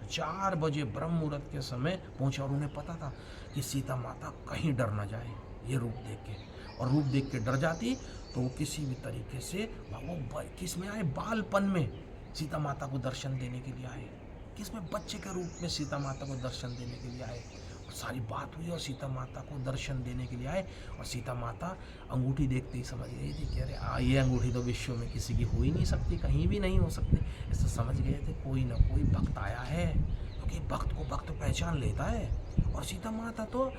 4 बजे ब्रह्म मुहूर्त के समय पहुँचे, और उन्हें पता था कि सीता माता कहीं डर ना जाए ये रूप देख के, और रूप देख के डर जाती तो वो किसी भी तरीके से वो किस में आए, बालपन में सीता माता को दर्शन देने के लिए आए। किस में? बच्चे के रूप में सीता माता को दर्शन देने के लिए आए। और सारी बात हुई और सीता माता को दर्शन देने के लिए आए। और सीता माता अंगूठी देखते ही समझ गई थी कि अरे ये अंगूठी तो विश्व में किसी की हो ही नहीं सकती, कहीं भी नहीं हो सकती। इससे समझ गए थे कोई ना कोई भक्त आया है, क्योंकि भक्त को भक्त पहचान लेता है। और सीता माता तो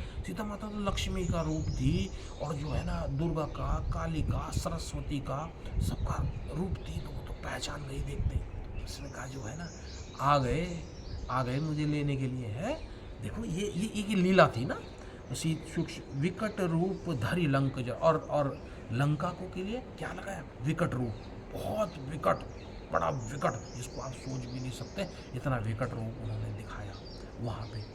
लक्ष्मी का रूप थी, और जो है ना दुर्गा का, काली का, सरस्वती का, सबका रूप थी। तो वो तो पहचान गई देखते ही। उसने कहा जो है ना, आ गए मुझे लेने के लिए। है देखो ये लीला थी ना। सूक्ष्म विकट रूप धरि लंक जा, और लंका को के लिए क्या लगाया? विकट रूप, बहुत विकट, बड़ा विकट, जिसको आप सोच भी नहीं सकते, इतना विकट रूप उन्होंने दिखाया वहाँ पे।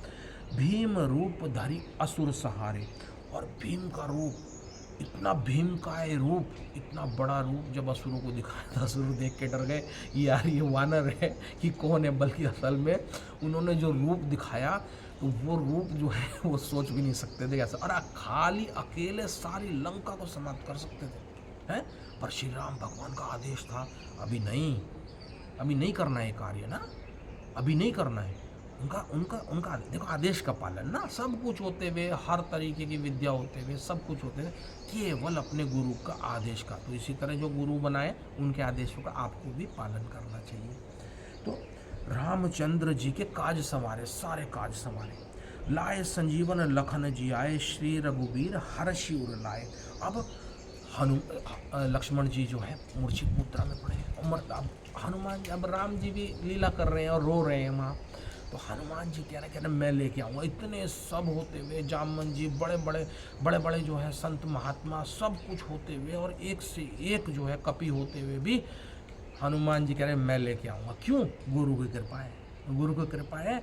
भीम रूप धरि असुर सहारे, और भीम का रूप, इतना भीम का है रूप, इतना बड़ा रूप जब असुरों को दिखाया था, असुर देख के डर गए यार ये वानर है कि कौन है। बल्कि असल में उन्होंने जो रूप दिखाया, तो वो रूप जो है वो सोच भी नहीं सकते थे कैसा। और खाली अकेले सारी लंका को समाप्त कर सकते थे, हैं, पर श्री राम भगवान का आदेश था अभी नहीं करना है कार्य ना, अभी नहीं करना है। उनका देखो आदेश का पालन ना, सब कुछ होते हुए, हर तरीके की विद्या होते हुए, सब कुछ होते हुए, केवल अपने गुरु का आदेश का। तो इसी तरह जो गुरु बनाए उनके आदेशों का आपको भी पालन करना चाहिए। तो रामचंद्र जी के काज संवारे, सारे काज संवारे। लाए संजीवन लखन जी आए, श्री रघुबीर हर्षि उर लाए। अब लक्ष्मण जी जो है मूर्छित मुद्रा में पड़े हैं। अब हनुमान, अब राम जी भी लीला कर रहे हैं और रो रहे हैं वहाँ। तो हनुमान जी कह रहे मैं लेके आऊँगा। इतने सब होते हुए, जामन जी, बड़े बड़े जो है संत महात्मा, सब कुछ होते हुए और एक से एक जो है कपि होते हुए भी हनुमान जी कह रहे मैं लेके आऊँगा। क्यों? गुरु की कृपा है। गुरु की कृपा है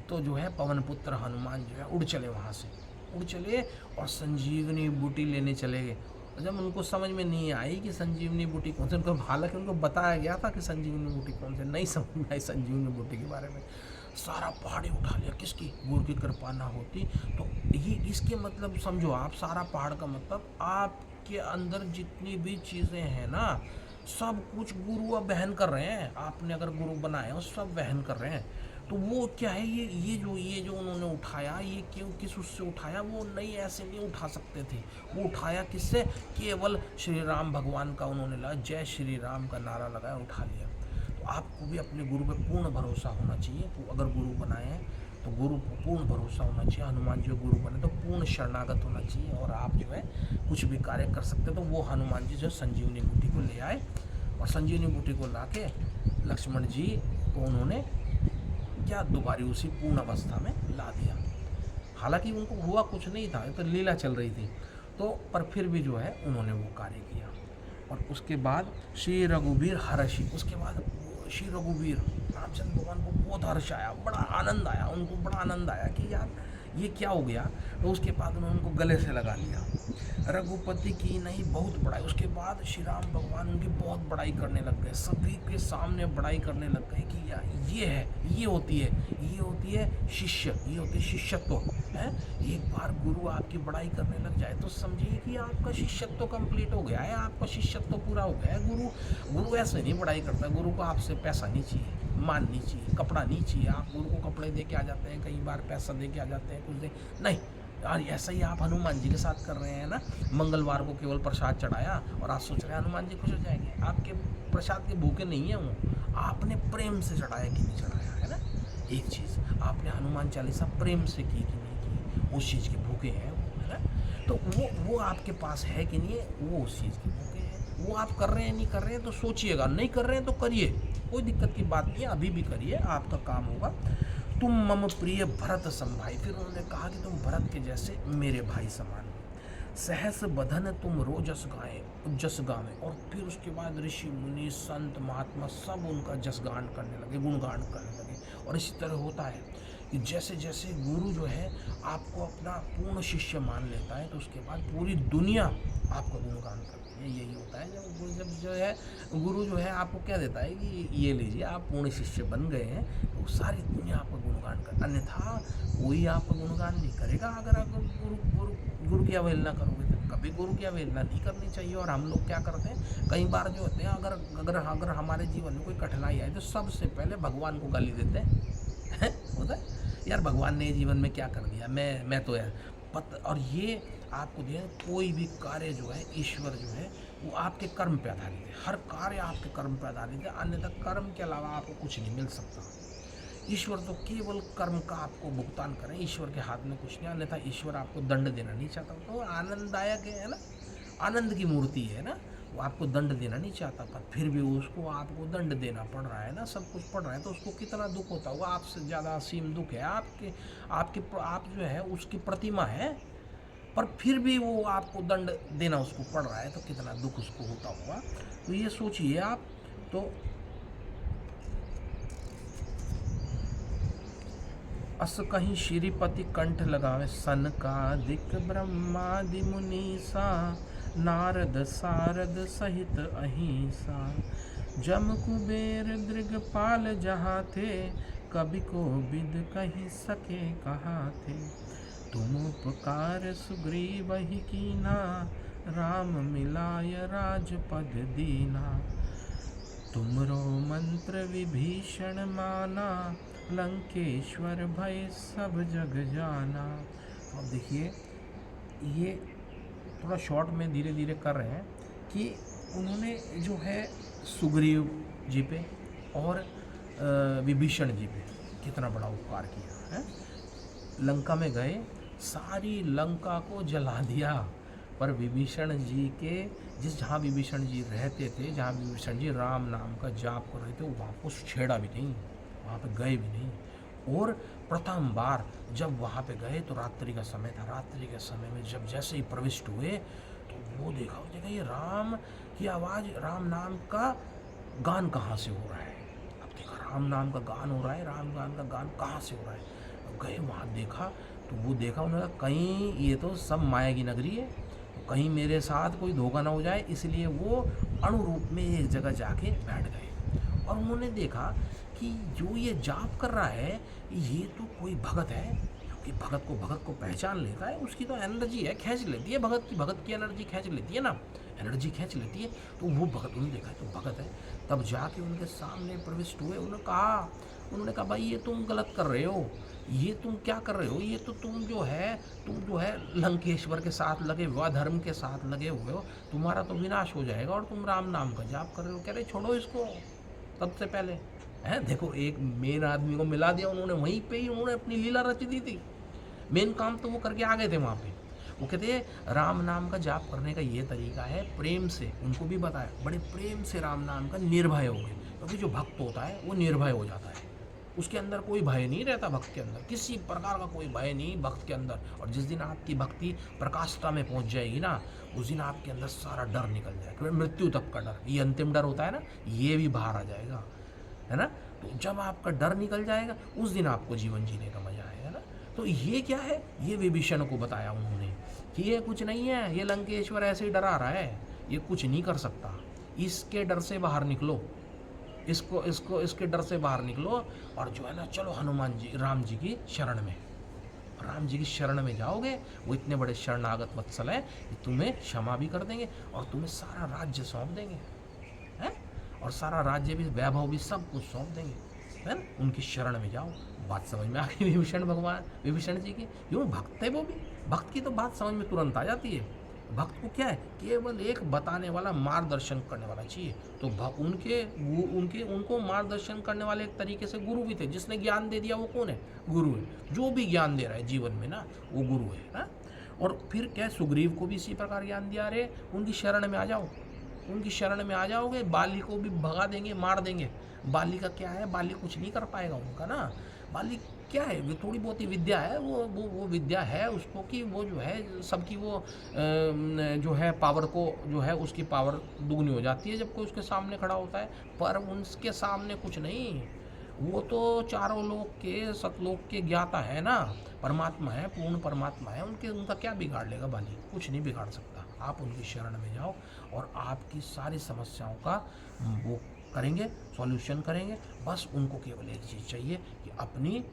तो जो है पवन पुत्र हनुमान जो है उड़ चले, वहाँ से उड़ चले और संजीवनी बूटी लेने चले गए। जब उनको समझ में नहीं आई कि संजीवनी बूटी कौन से, उनको हालांकि उनको बताया गया था कि संजीवनी बूटी कौन से, नहीं समझ में आई संजीवनी बूटी के बारे में। सारा पहाड़ ही उठा लिया। किसकी? गुरु की कृपा ना होती तो ये, इसके मतलब समझो आप, सारा पहाड़ का मतलब आपके अंदर जितनी भी चीज़ें हैं ना, सब कुछ गुरु अब वहन कर रहे हैं। आपने अगर गुरु बनाया सब वहन कर रहे हैं। तो वो क्या है, ये जो उन्होंने उठाया, ये क्यों, किस उससे उठाया? वो नहीं, ऐसे नहीं उठा सकते थे। वो उठाया किससे? केवल श्री राम भगवान का उन्होंने लगा, जय श्री राम का नारा लगाया, उठा लिया। तो आपको भी अपने गुरु पे पूर्ण भरोसा होना चाहिए। तो अगर गुरु बनाए हैं तो गुरु पर पूर्ण भरोसा होना चाहिए। हनुमान जी गुरु बने तो पूर्ण शरणागत होना चाहिए और आप जो है कुछ भी कार्य कर सकते। तो वो हनुमान जी जो संजीवनी बूटी को ले आए और संजीवनी बूटी को ला के लक्ष्मण जी को उन्होंने क्या दोबारी उसी पूर्ण अवस्था में ला दिया। हालांकि उनको हुआ कुछ नहीं था, तो लीला चल रही थी, तो पर फिर भी जो है उन्होंने वो कार्य किया। और उसके बाद श्री रघुबीर हर्षि, उसके बाद श्री रघुबीर रामचंद्र भगवान को बहुत हर्ष आया, बड़ा आनंद आया, उनको बड़ा आनंद आया कि यार ये क्या हो गया। तो उसके बाद उन्होंने उनको गले से लगा लिया। रघुपति की नहीं बहुत बड़ाई। उसके बाद श्री राम भगवान उनकी बहुत बड़ाई करने लग गए, सभी के सामने बड़ाई करने लग गए कि यार ये है, ये होती है शिष्य, ये होती है शिष्यत्व है। एक बार गुरु आपकी बड़ाई करने लग जाए तो समझिए कि आपका शिष्यत्व कंप्लीट हो गया है, आपका शिष्यत्व पूरा हो गया है। गुरु ऐसे नहीं बड़ाई करता। गुरु को आपसे पैसा नहीं चाहिए, मान नहीं चाहिए, कपड़ा नहीं चाहिए। आप गुरु को कपड़े दे के आ जाते हैं, कई बार पैसा दे के आ जाते हैं, कुछ दे नहीं। यार ऐसा ही आप हनुमान जी के साथ कर रहे हैं ना। मंगलवार को केवल प्रसाद चढ़ाया और आप सोच रहे हैं हनुमान जी खुश हो जाएंगे। आपके प्रसाद के भूखे नहीं है वो, आपने प्रेम से चढ़ाया कि नहीं चढ़ाया, है ना। एक चीज़ आपने हनुमान चालीसा प्रेम से की कि नहीं की, उस चीज़ के भूखे हैं वो, है ना। तो वो आपके पास है कि नहीं है, वो उस चीज़ के भूखे हैं। वो आप कर रहे हैं नहीं कर रहे हैं तो सोचिएगा, नहीं कर रहे हैं तो करिए, कोई दिक्कत की बात नहीं है, अभी भी करिए, आपका काम होगा। तुम मम प्रिय भरत समभाई। फिर उन्होंने कहा कि तुम भरत के जैसे मेरे भाई समान हो। सहस बधन तुम रोजस गाए जस गावे। और फिर उसके बाद ऋषि मुनि संत महात्मा सब उनका जसगान करने लगे, गुणगान करने लगे। और इसी तरह होता है कि जैसे जैसे गुरु जो है आपको अपना पूर्ण शिष्य मान लेता है तो उसके बाद पूरी दुनिया आपका गुणगान करती है। यही होता है जब जो है गुरु जो है आपको कह देता है कि ये लीजिए आप पूर्ण शिष्य बन गए हैं, तो सारी दुनिया आपका गुणगान कर। अन्यथा कोई आपका गुणगान नहीं करेगा अगर आप गुरु की अवहेलना करोगे। तो कभी गुरु की अवहेलना नहीं करनी चाहिए। और हम लोग क्या करते हैं, कई बार जो होते हैं अगर हमारे जीवन में कोई कठिनाई आए तो सबसे पहले भगवान को गाली देते हैं। होता है यार, भगवान ने जीवन में क्या कर दिया, मैं तो यार और ये आपको दिया। कोई भी कार्य जो है ईश्वर जो है वो आपके कर्म पे आधारित है। हर कार्य आपके कर्म पे आधारित है, अन्यथा कर्म के अलावा आपको कुछ नहीं मिल सकता। ईश्वर तो केवल कर्म का आपको भुगतान करें, ईश्वर के हाथ में कुछ नहीं। अन्यथा ईश्वर आपको दंड देना नहीं चाहता। तो आनंददायक है ना, आनंद की मूर्ति है ना, वो आपको दंड देना नहीं चाहता, पर फिर भी उसको आपको दंड देना पड़ रहा है ना, सब कुछ पड़ रहा है। तो उसको कितना दुख होता होगा, आपसे ज़्यादा असीम दुख है। आप जो है उसकी प्रतिमा है, पर फिर भी वो आपको दंड देना उसको पड़ रहा है, तो कितना दुख उसको होता होगा। तो ये सोचिए आप। तो अस कहीं श्रीपति कंठ लगावे, सनकादिक ब्रह्मादि मुनीसा, नारद सारद सहित अहिंसा। जम कुबेर दृगपाल जहाँ थे, कभी को विद कही सके कहाँ थे। तुम उपकार सुग्रीव ही कीना, राम मिलाय राजपद दीना। तुमरो मंत्र विभीषण माना, लंकेश्वर भय सब जग जाना। अब देखिए ये थोड़ा शॉर्ट में धीरे धीरे कर रहे हैं कि उन्होंने जो है सुग्रीव जी पे और विभीषण जी पे कितना बड़ा उपकार किया है। लंका में गए, सारी लंका को जला दिया, पर विभीषण जी के जहाँ विभीषण जी रहते थे, जहाँ विभीषण जी राम नाम का जाप कर रहे थे, वहाँ को छेड़ा भी नहीं, वहाँ पे गए भी नहीं। और प्रथम बार जब वहाँ पे गए तो रात्रि का समय था, रात्रि के समय में जब जैसे ही प्रविष्ट हुए तो वो देखा ये राम की आवाज़, राम नाम का गान कहाँ से हो रहा है। अब देखा राम नाम का गान हो रहा है, राम गान का गान कहाँ से हो रहा है। गए वहाँ देखा तो वो देखा, उन्होंने कहा कहीं ये तो सब माया की नगरी है, कहीं मेरे साथ कोई धोखा ना हो जाए, इसलिए वो अणुरूप में एक जगह जाके बैठ गए। और उन्होंने देखा कि जो ये जाप कर रहा है ये तो कोई भगत है, क्योंकि भगत को पहचान लेता है, उसकी तो एनर्जी है, खींच लेती है, भगत की एनर्जी खींच लेती है ना, एनर्जी खींच लेती है। तो वो भगत, उन्होंने देखा तो भगत है। तब जाके उनके सामने प्रविष्ट हुए, उन्होंने कहा भाई ये तुम गलत कर रहे हो, ये तुम क्या कर रहे हो, ये तो तुम जो है लंकेश्वर के साथ लगे हुए, धर्म के साथ लगे हुए हो, तुम्हारा तो विनाश हो जाएगा, और तुम राम नाम का जाप कर रहे हो। कह रहे छोड़ो इसको, सबसे पहले है देखो एक मेन आदमी को मिला दिया उन्होंने, वहीं पे ही उन्होंने अपनी लीला रच दी थी। मेन काम तो वो करके आ गए थे वहाँ पे। वो कहते हैं राम नाम का जाप करने का ये तरीका है, प्रेम से, उनको भी बताया, बड़े प्रेम से राम नाम का निर्भय हो गए, क्योंकि जो भक्त होता है वो निर्भय हो जाता है, उसके अंदर कोई भय नहीं रहता, भक्त के अंदर किसी प्रकार का कोई भय नहीं भक्त के अंदर। और जिस दिन आपकी भक्ति प्रकाष्ठा में पहुंच जाएगी ना, उस दिन आपके अंदर सारा डर निकल जाएगा, मृत्यु तक का डर, ये अंतिम डर होता है ना, ये भी बाहर आ जाएगा, है ना। तो जब आपका डर निकल जाएगा उस दिन आपको जीवन जीने का मजा आएगा ना। तो ये क्या है, ये विभीषण को बताया उन्होंने कि ये कुछ नहीं है, ये लंकेश्वर ऐसे ही डरा रहा है, ये कुछ नहीं कर सकता, इसके डर से बाहर निकलो, इसके डर से बाहर निकलो, और जो है ना चलो हनुमान जी, राम जी की शरण में, राम जी की शरण में जाओगे, वो इतने बड़े शरणागत वत्सल हैं कि तुम्हें क्षमा भी कर देंगे और तुम्हें सारा राज्य सौंप देंगे, हैं, और सारा राज्य भी, वैभव भी, सब कुछ सौंप देंगे, है ना। उनकी शरण में जाओ। बात समझ में आ गई विभीषण जी की, क्यों भक्त है वो भी, भक्त की तो बात समझ में तुरंत आ जाती है। भक्त को क्या है, केवल एक बताने वाला, मार्गदर्शन करने वाला चाहिए। तो उनको मार्गदर्शन करने वाले एक तरीके से गुरु भी थे, जिसने ज्ञान दे दिया वो कौन है, गुरु है। जो भी ज्ञान दे रहा है जीवन में ना, वो गुरु है ना। और फिर क्या, सुग्रीव को भी इसी प्रकार ज्ञान दिया, रहे उनकी शरण में आ जाओ, उनकी शरण में आ जाओगे, बाली को भी भगा देंगे, मार देंगे। बाली का क्या है, बाली कुछ नहीं कर पाएगा उनका ना। बाली क्या है, वो थोड़ी बहुत ही विद्या है, वो विद्या है उसको कि वो जो है सबकी वो जो है पावर को, जो है उसकी पावर दुगनी हो जाती है जब कोई उसके सामने खड़ा होता है। पर उनके सामने कुछ नहीं, वो तो चारों लोग के, सतलोक के ज्ञाता है ना, परमात्मा है, पूर्ण परमात्मा है, उनका क्या बिगाड़ लेगा बाली, कुछ नहीं बिगाड़ सकता। आप उनकी शरण में जाओ और आपकी सारी समस्याओं का वो करेंगे, सॉल्यूशन करेंगे। बस उनको केवल एक चीज़ चाहिए कि अपनी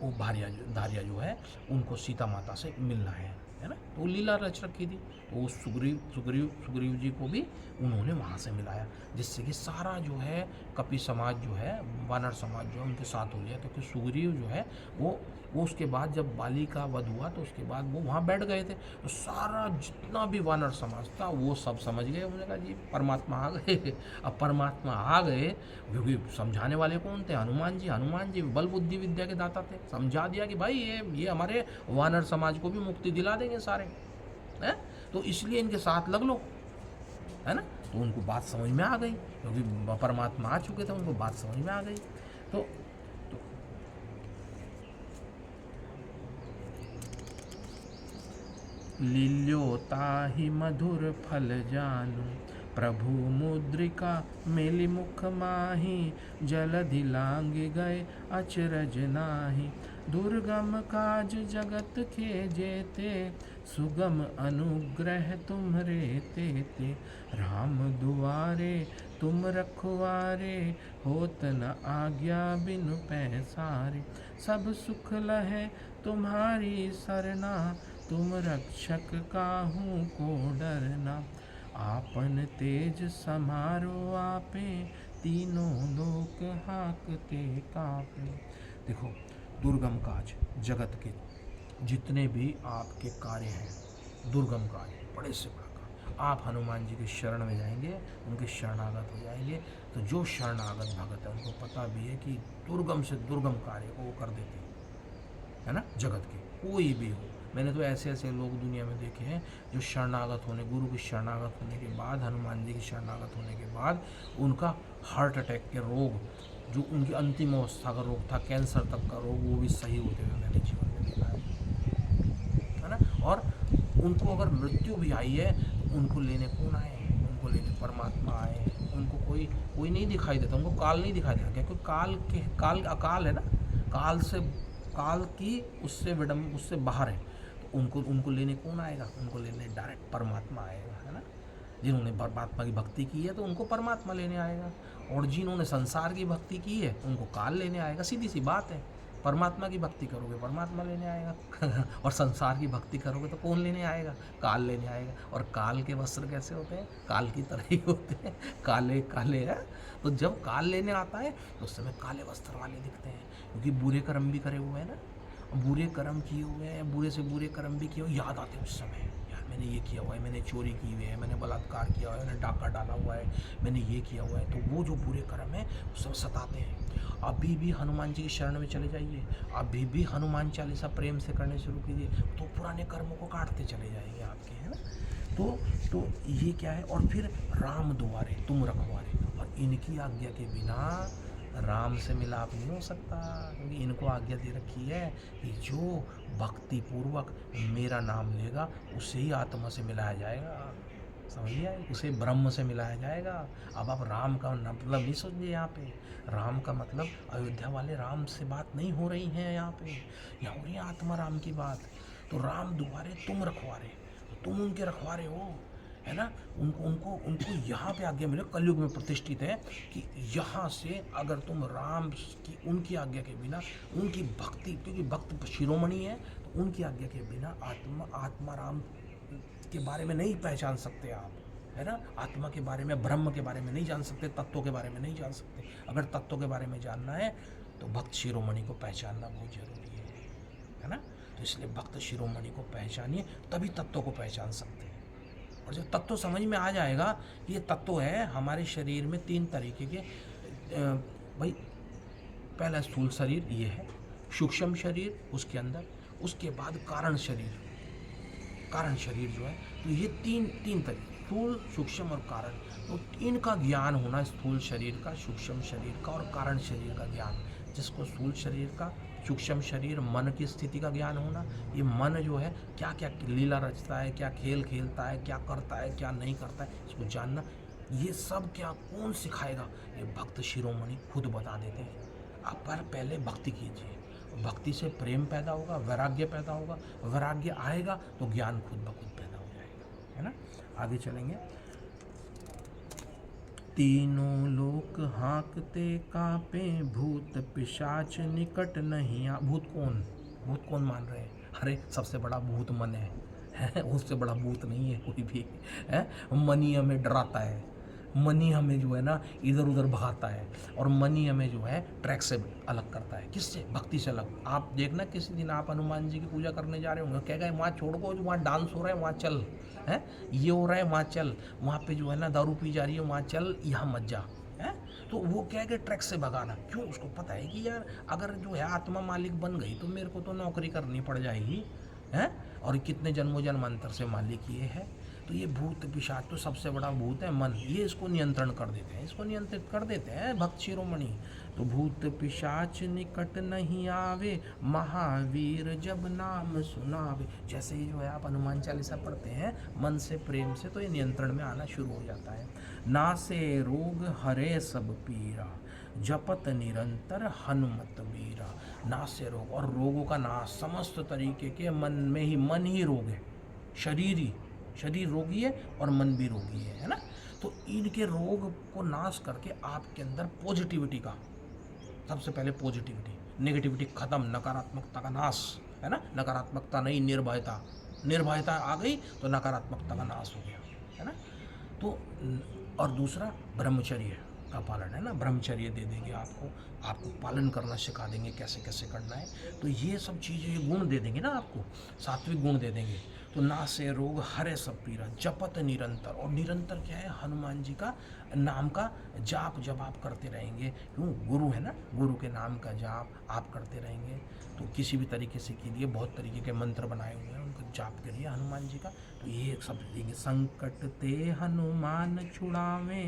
वो धारिया जो है उनको सीता माता से मिलना है ना। तो लीला रच रखी थी, तो सुग्रीव जी को भी उन्होंने वहाँ से मिलाया, जिससे कि सारा जो है कपि समाज जो है, वानर समाज जो है उनके साथ हो गया। तो कि सुग्रीव जो है वो उसके बाद जब बाली का वध हुआ तो उसके बाद वो वहाँ बैठ गए थे, तो सारा जितना भी वानर समाज था वो सब समझ गए। उन्होंने कहा जी परमात्मा आ गए। अब परमात्मा आ गए, क्योंकि समझाने वाले कौन थे, हनुमान जी बल बुद्धि विद्या के दाता थे। समझा दिया कि भाई ये हमारे वानर समाज को भी मुक्ति दिला देंगे सारे, हैं, तो इसलिए इनके साथ लग लो, है ना। तो उनको बात समझ में आ गई, क्योंकि परमात्मा आ चुके थे, उनको बात समझ में आ गई। तो लील्यो ताहि मधुर फल जानू, प्रभु मुद्रिका मेलि मुख माही, जलधि लांग गए अचरज नाही, दुर्गम काज जगत के जेते, सुगम अनुग्रह तुम्हरे तेते, राम दुआरे तुम रखवारे, होत न आज्ञा बिनु पैसारे, सब सुख लहे तुम्हारी सरना, तुम रक्षक काहू को डरना, आपन तेज समारो आपे, तीनों लोक हाकते कापे। देखो दुर्गम काज, जगत के जितने भी आपके कार्य हैं, दुर्गम कार्य, बड़े से बड़ा कार्य, आप हनुमान जी के शरण में जाएंगे, उनके शरणागत हो जाएंगे, तो जो शरणागत भगत है उनको पता भी है कि दुर्गम से दुर्गम कार्य को वो कर देते हैं, है ना, जगत के कोई भी हो। मैंने तो ऐसे ऐसे लोग दुनिया में देखे हैं जो शरणागत होने, गुरु की शरणागत होने के बाद, हनुमान जी की शरणागत होने के बाद उनका हार्ट अटैक के रोग, जो उनकी अंतिम अवस्था का रोग था, कैंसर तक का रोग, वो भी सही होते हुए मैंने जीवन में देखा है ना। और उनको अगर मृत्यु भी आई है तो उनको लेने कौन आए, उनको लेने परमात्मा आए। उनको कोई कोई नहीं दिखाई देता, उनको काल नहीं दिखाई देता, क्योंकि काल अकाल है ना, काल की उससे बाहर है। तो उनको लेने कौन आएगा, उनको लेने डायरेक्ट परमात्मा आएगा, है ना। जिन्होंने परमात्मा की भक्ति की है तो उनको परमात्मा लेने आएगा, और जिन्होंने संसार की भक्ति की है उनको काल लेने आएगा। सीधी सी बात है, परमात्मा की भक्ति करोगे परमात्मा लेने आएगा और संसार की भक्ति करोगे तो कौन लेने आएगा, काल लेने आएगा। और काल के वस्त्र कैसे होते हैं, काल की तरह ही होते हैं, काले काले है। तो जब काल लेने आता है तो उस समय काले वस्त्र वाले दिखते हैं, क्योंकि बुरे कर्म भी करे हुए हैं ना, बुरे कर्म किए हुए हैं, बुरे से बुरे कर्म भी किए हुए याद आते हैं उस समय। यार मैंने ये किया हुआ है, मैंने चोरी की हुई है, मैंने बलात्कार किया हुआ है, मैंने डाका डाला हुआ है, मैंने ये किया हुआ है। तो वो जो बुरे कर्म है उस समय सताते हैं। अभी भी हनुमान जी की शरण में चले जाइए, अभी भी हनुमान चालीसा प्रेम से करने शुरू कीजिए, तो पुराने कर्मों को काटते चले जाएंगे आपके, है ना। तो ये क्या है। और फिर राम दुआरे तुम रखवारे, और इनकी आज्ञा के बिना राम से मिलाप नहीं हो सकता, क्योंकि इनको आज्ञा दे रखी है कि जो भक्ति पूर्वक मेरा नाम लेगा उसे ही आत्मा से मिलाया जाएगा, समझिए, उसे ब्रह्म से मिलाया जाएगा। अब आप राम का मतलब नहीं सोचिए, यहाँ पे राम का मतलब अयोध्या वाले राम से बात नहीं हो रही है, यहाँ हो रही है आत्मा राम की बात। तो राम दुआरे तुम रखवारे, तो तुम उनके रखवारे हो, है ना। उनको यहाँ पे आज्ञा मिले, कलयुग में प्रतिष्ठित है कि यहाँ से अगर तुम राम की उनकी आज्ञा के बिना, उनकी भक्ति, क्योंकि भक्त शिरोमणि है, तो उनकी आज्ञा के बिना आत्मा राम के बारे में नहीं पहचान सकते आप, है ना। आत्मा के बारे में, ब्रह्म के बारे में नहीं जान सकते, तत्वों के बारे में नहीं जान सकते। अगर तत्वों के बारे में जानना है तो भक्त शिरोमणि को पहचानना बहुत जरूरी है ना। तो इसलिए भक्त शिरोमणि को पहचानिए, तभी तत्वों को पहचान सकते हैं। और जब तत्व समझ में आ जाएगा, ये तत्व है हमारे शरीर में 3 तरीके के, भाई पहला स्थूल शरीर ये है, सूक्ष्म शरीर उसके अंदर, उसके बाद कारण शरीर जो है। तो ये तीन तरीके, स्थूल सूक्ष्म और कारण, तो इनका ज्ञान होना, स्थूल शरीर का, सूक्ष्म शरीर का और कारण शरीर का ज्ञान। जिसको स्थूल शरीर का, सूक्ष्म शरीर, मन की स्थिति का ज्ञान होना, ये मन जो है क्या क्या लीला रचता है, क्या खेल खेलता है, क्या करता है, क्या नहीं करता है, इसको जानना। ये सब क्या कौन सिखाएगा, ये भक्त शिरोमणि खुद बता देते हैं। आप पर पहले भक्ति कीजिए, भक्ति से प्रेम पैदा होगा, वैराग्य पैदा होगा, वैराग्य आएगा तो ज्ञान खुद ब खुद पैदा हो जाएगा, है ना। आगे चलेंगे। तीनों लोक हाँकते कांपे, भूत पिशाच निकट नहीं आ। भूत कौन मान रहे हैं? अरे सबसे बड़ा भूत मन है, उससे बड़ा भूत नहीं है कोई भी, है। मन ही हमें डराता है, मन ही हमें जो है ना इधर उधर भगाता है, और मन ही हमें जो है ट्रैक से अलग करता है। किससे? भक्ति से अलग। आप देखना किसी दिन आप हनुमान जी की पूजा करने जा रहे होंगे, क्या गए वहाँ छोड़ को, जो वहाँ डांस हो रहा है वहाँ चल, है, ये हो रहा है वहाँ चल, वहाँ पे जो है ना दारू पी जा रही है वहाँ चल, यहाँ मत जा, है। तो वो क्या है कि ट्रैक से भगाना। क्यों? उसको पता है कि यार अगर जो है आत्मा मालिक बन गई तो मेरे को तो नौकरी करनी पड़ जाएगी, है, और कितने जन्मों जन्मांतर से मालिक ये है। तो ये भूत पिशाच तो सबसे बड़ा भूत है मन, ये इसको नियंत्रण कर देते हैं, इसको नियंत्रित कर देते हैं भक्त शिरोमणि। तो भूत पिशाच निकट नहीं आवे, महावीर जब नाम सुनावे। जैसे ही जो है आप हनुमान चालीसा पढ़ते हैं मन से प्रेम से, तो ये नियंत्रण में आना शुरू हो जाता है। नासे रोग हरे सब पीरा, जपत निरंतर हनुमत वीरा। नासे रोग, और रोगों का नाश, समस्त तरीके के मन में ही, मन ही रोग है, शरीर रोगी है और मन भी रोगी है ना। तो इनके रोग को नाश करके आपके अंदर पॉजिटिविटी का, सबसे पहले पॉजिटिविटी, नेगेटिविटी खत्म, नकारात्मकता का नाश, है ना। नकारात्मकता नहीं, निर्भयता आ गई तो नकारात्मकता का नाश हो गया, है ना। तो और दूसरा ब्रह्मचर्य का पालन, है ना। ब्रह्मचर्य दे देंगे आपको पालन करना सिखा देंगे, कैसे कैसे करना है। तो ये सब चीज़ें, ये गुण दे देंगे ना आपको, सात्विक गुण दे देंगे। तो नासे रोग हरे सब पीरा जपत निरंतर। और निरंतर क्या है? हनुमान जी का नाम का जाप जब आप करते रहेंगे, क्यों? गुरु है ना, गुरु के नाम का जाप आप करते रहेंगे तो किसी भी तरीके से कीजिए, बहुत तरीके के मंत्र बनाए हुए हैं, उनको जाप करिए हनुमान जी का। तो ये एक शब्द देंगे, संकट ते हनुमान छुड़ावे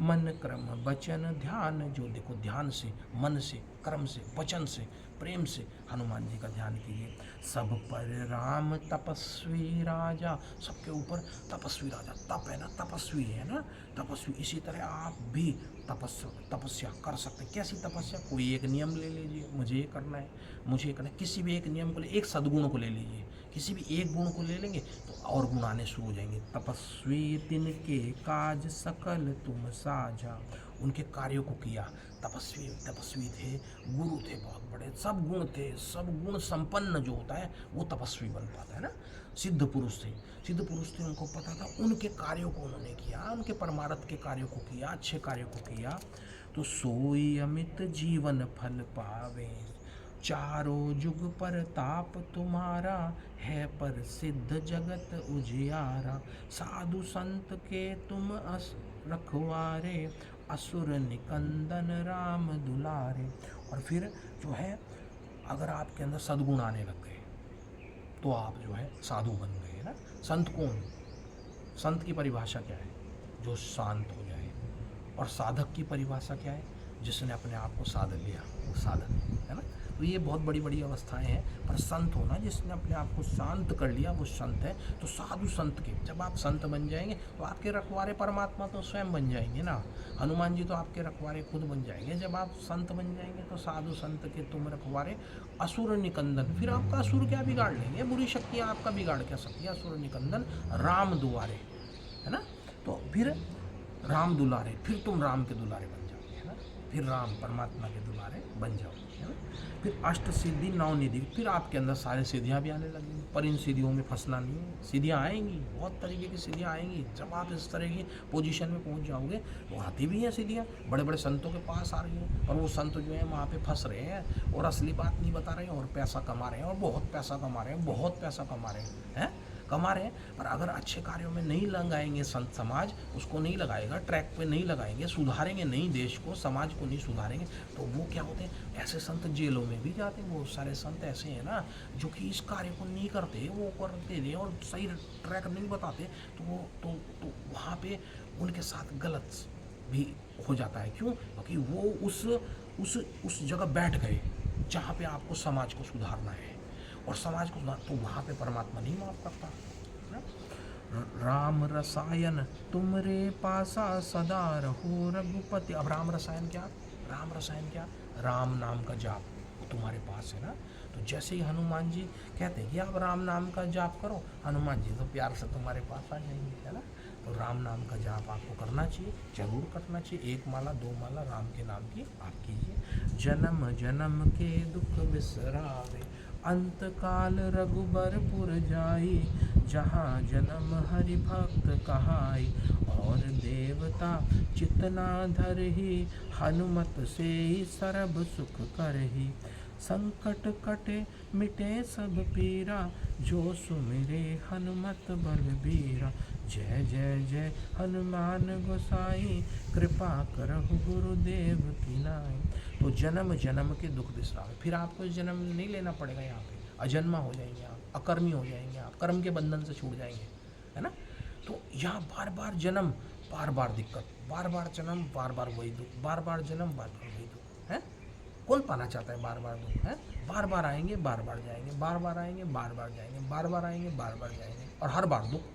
मन क्रम वचन ध्यान। जो देखो ध्यान से, मन से, कर्म से, वचन से, प्रेम से हनुमान जी का ध्यान कीजिए। सब पर राम तपस्वी राजा, सबके ऊपर तपस्वी राजा, तप है ना, तपस्वी है ना, तपस्वी। इसी तरह आप भी तपस्या कर सकते हैं। कैसी तपस्या? कोई एक नियम ले लीजिए, मुझे ये करना है, मुझे ये करना है। किसी भी एक नियम को ले, एक सद्गुण को ले लीजिए, किसी भी एक गुण को ले लेंगे तो और गुण आने शुरू हो जाएंगे। तपस्वी तिनके काज सकल तुम साझा, उनके कार्यों को किया। तपस्वी थे, गुरु थे, बहुत बड़े, सब गुण थे, सब गुण संपन्न जो होता है वो तपस्वी बन पाता है ना। सिद्ध पुरुष थे, उनको पता था, उनके कार्यों को उन्होंने किया, उनके परमार्थ के कार्यों को किया, अच्छे कार्यों को किया। तो सोई अमित जीवन फल पावे, चारों जुग पर ताप तुम्हारा, है पर सिद्ध जगत उजियारा। साधु संत के तुम रखवारे, असुर निकंदन राम दुलारे। और फिर जो है, अगर आपके अंदर सद्गुण आने लग गए तो आप जो है साधु बन गए ना। संत कौन? संत की परिभाषा क्या है? जो शांत हो जाए। और साधक की परिभाषा क्या है? जिसने अपने आप को साध लिया, वो साधक है ना। तो ये बहुत बड़ी बड़ी अवस्थाएं हैं, पर संत होना, जिसने अपने आप को शांत कर लिया, वो संत है। तो साधु संत के, जब आप संत बन जाएंगे तो आपके रखवारे परमात्मा तो स्वयं बन जाएंगे ना। हनुमान जी तो आपके रखवारे खुद बन जाएंगे जब आप संत बन जाएंगे। तो साधु संत के तुम रखवारे, असुर निकंदन, फिर आपका असुर क्या बिगाड़ लेंगे? बुरी शक्तियाँ आपका बिगाड़ क्या सकती है? असुर निकंदन राम दुआरे, है ना। तो फिर राम दुलारे, फिर तुम राम के दुलारे बन जाओगे, है ना। फिर राम परमात्मा के दुलारे बन जाओगे, है ना। फिर अष्ट सिद्धि नौ निधि, फिर आपके अंदर सारे सिद्धियाँ भी आने लगेंगी। पर इन सिद्धियों में फंसना नहीं है, सिद्धियाँ आएंगी, बहुत तरीके की सिद्धियाँ आएंगी। जब आप इस तरह की पोजीशन में पहुंच जाओगे तो आती भी हैं सिद्धियाँ, बड़े बड़े संतों के पास आ रही हैं। पर वो संत जो है वहाँ पे फंस रहे हैं और असली बात नहीं बता रहे हैं, और पैसा कमा रहे हैं, और बहुत पैसा कमा रहे हैं, बहुत पैसा कमा रहे हैं, कमा रहे हैं। पर अगर अच्छे कार्यों में नहीं लगाएंगे, संत समाज उसको नहीं लगाएगा, ट्रैक पे नहीं लगाएंगे, सुधारेंगे नहीं देश को, समाज को नहीं सुधारेंगे, तो वो क्या होते हैं? ऐसे संत जेलों में भी जाते हैं। बहुत सारे संत ऐसे हैं ना जो कि इस कार्य को नहीं करते, वो करते रहे और सही ट्रैक नहीं बताते, तो वो तो वहाँ पे उनके साथ गलत भी हो जाता है। क्यों? क्योंकि वो उस जगह बैठ गए जहाँ पे आपको समाज को सुधारना है, और समाज को तो वहाँ पे परमात्मा नहीं माफ करता ना। राम रसायन तुमरे पासा सदा रहो रघुपति। अब राम रसायन क्या? राम रसायन क्या? राम नाम का जाप तुम्हारे पास है ना। तो जैसे ही हनुमान जी कहते हैं कि आप राम नाम का जाप करो, हनुमान जी तो प्यार से तुम्हारे पास आ जाएंगे, है ना। तो राम नाम का जाप आपको करना चाहिए, जरूर करना चाहिए। 1 माला 2 माला राम के नाम की आप कीजिए। जन्म जन्म के दुख बिसरावे, अंत काल रघुबरपुर जाई। जहाँ जन्म हरि भक्त कहाई, और देवता चितना धरही। हनुमत से ही सरब सुख करही, संकट कटे मिटे सब पीरा। जो सुमिरे हनुमत बलबीरा। जय जय जय हनुमान गोसाई, कृपा करहु गुरुदेव की नाई। तो जन्म जन्म के दुख बिसरावे, फिर आपको जन्म नहीं लेना पड़ेगा। यहाँ पे अजन्मा हो जाएंगे आप, अकर्मी हो जाएंगे आप, कर्म के बंधन से छूट जाएंगे, है ना। तो यहाँ बार बार जन्म, बार बार दिक्कत, बार बार जन्म, बार बार वही दुख, बार बार जन्म, बार बार वही दुख, है। कौन पाना चाहता है बार बार दुख, है? बार बार आएंगे, बार बार जाएंगे, बार बार आएंगे, बार बार जाएंगे, बार बार आएंगे, बार बार जाएंगे, और हर बार दुख।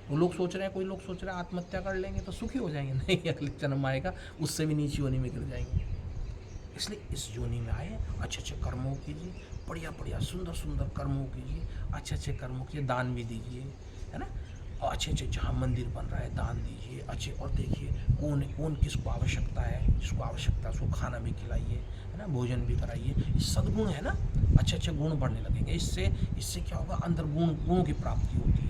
वो लोग सोच रहे हैं, कोई लोग सोच रहे हैं आत्महत्या कर लेंगे तो सुखी हो जाएंगे, नहीं, अगले जन्म आएगा उससे भी नीची योनि में गिर जाएंगे। इसलिए इस योनि में आए, अच्छे अच्छे कर्मों कीजिए, बढ़िया बढ़िया सुंदर सुंदर कर्मों कीजिए, अच्छे अच्छे कर्मों कीजिए, दान भी दीजिए, है ना। और अच्छे अच्छे जहाँ मंदिर बन रहा है दान दीजिए अच्छे। और देखिए कौन किसको आवश्यकता है, जिसको आवश्यकता है उसको खाना भी खिलाइए, है ना, भोजन भी कराइए। ये सद्गुण है ना, अच्छे अच्छे गुण बढ़ने लगेंगे। इससे क्या होगा? अंदर गुणों की प्राप्ति होती है।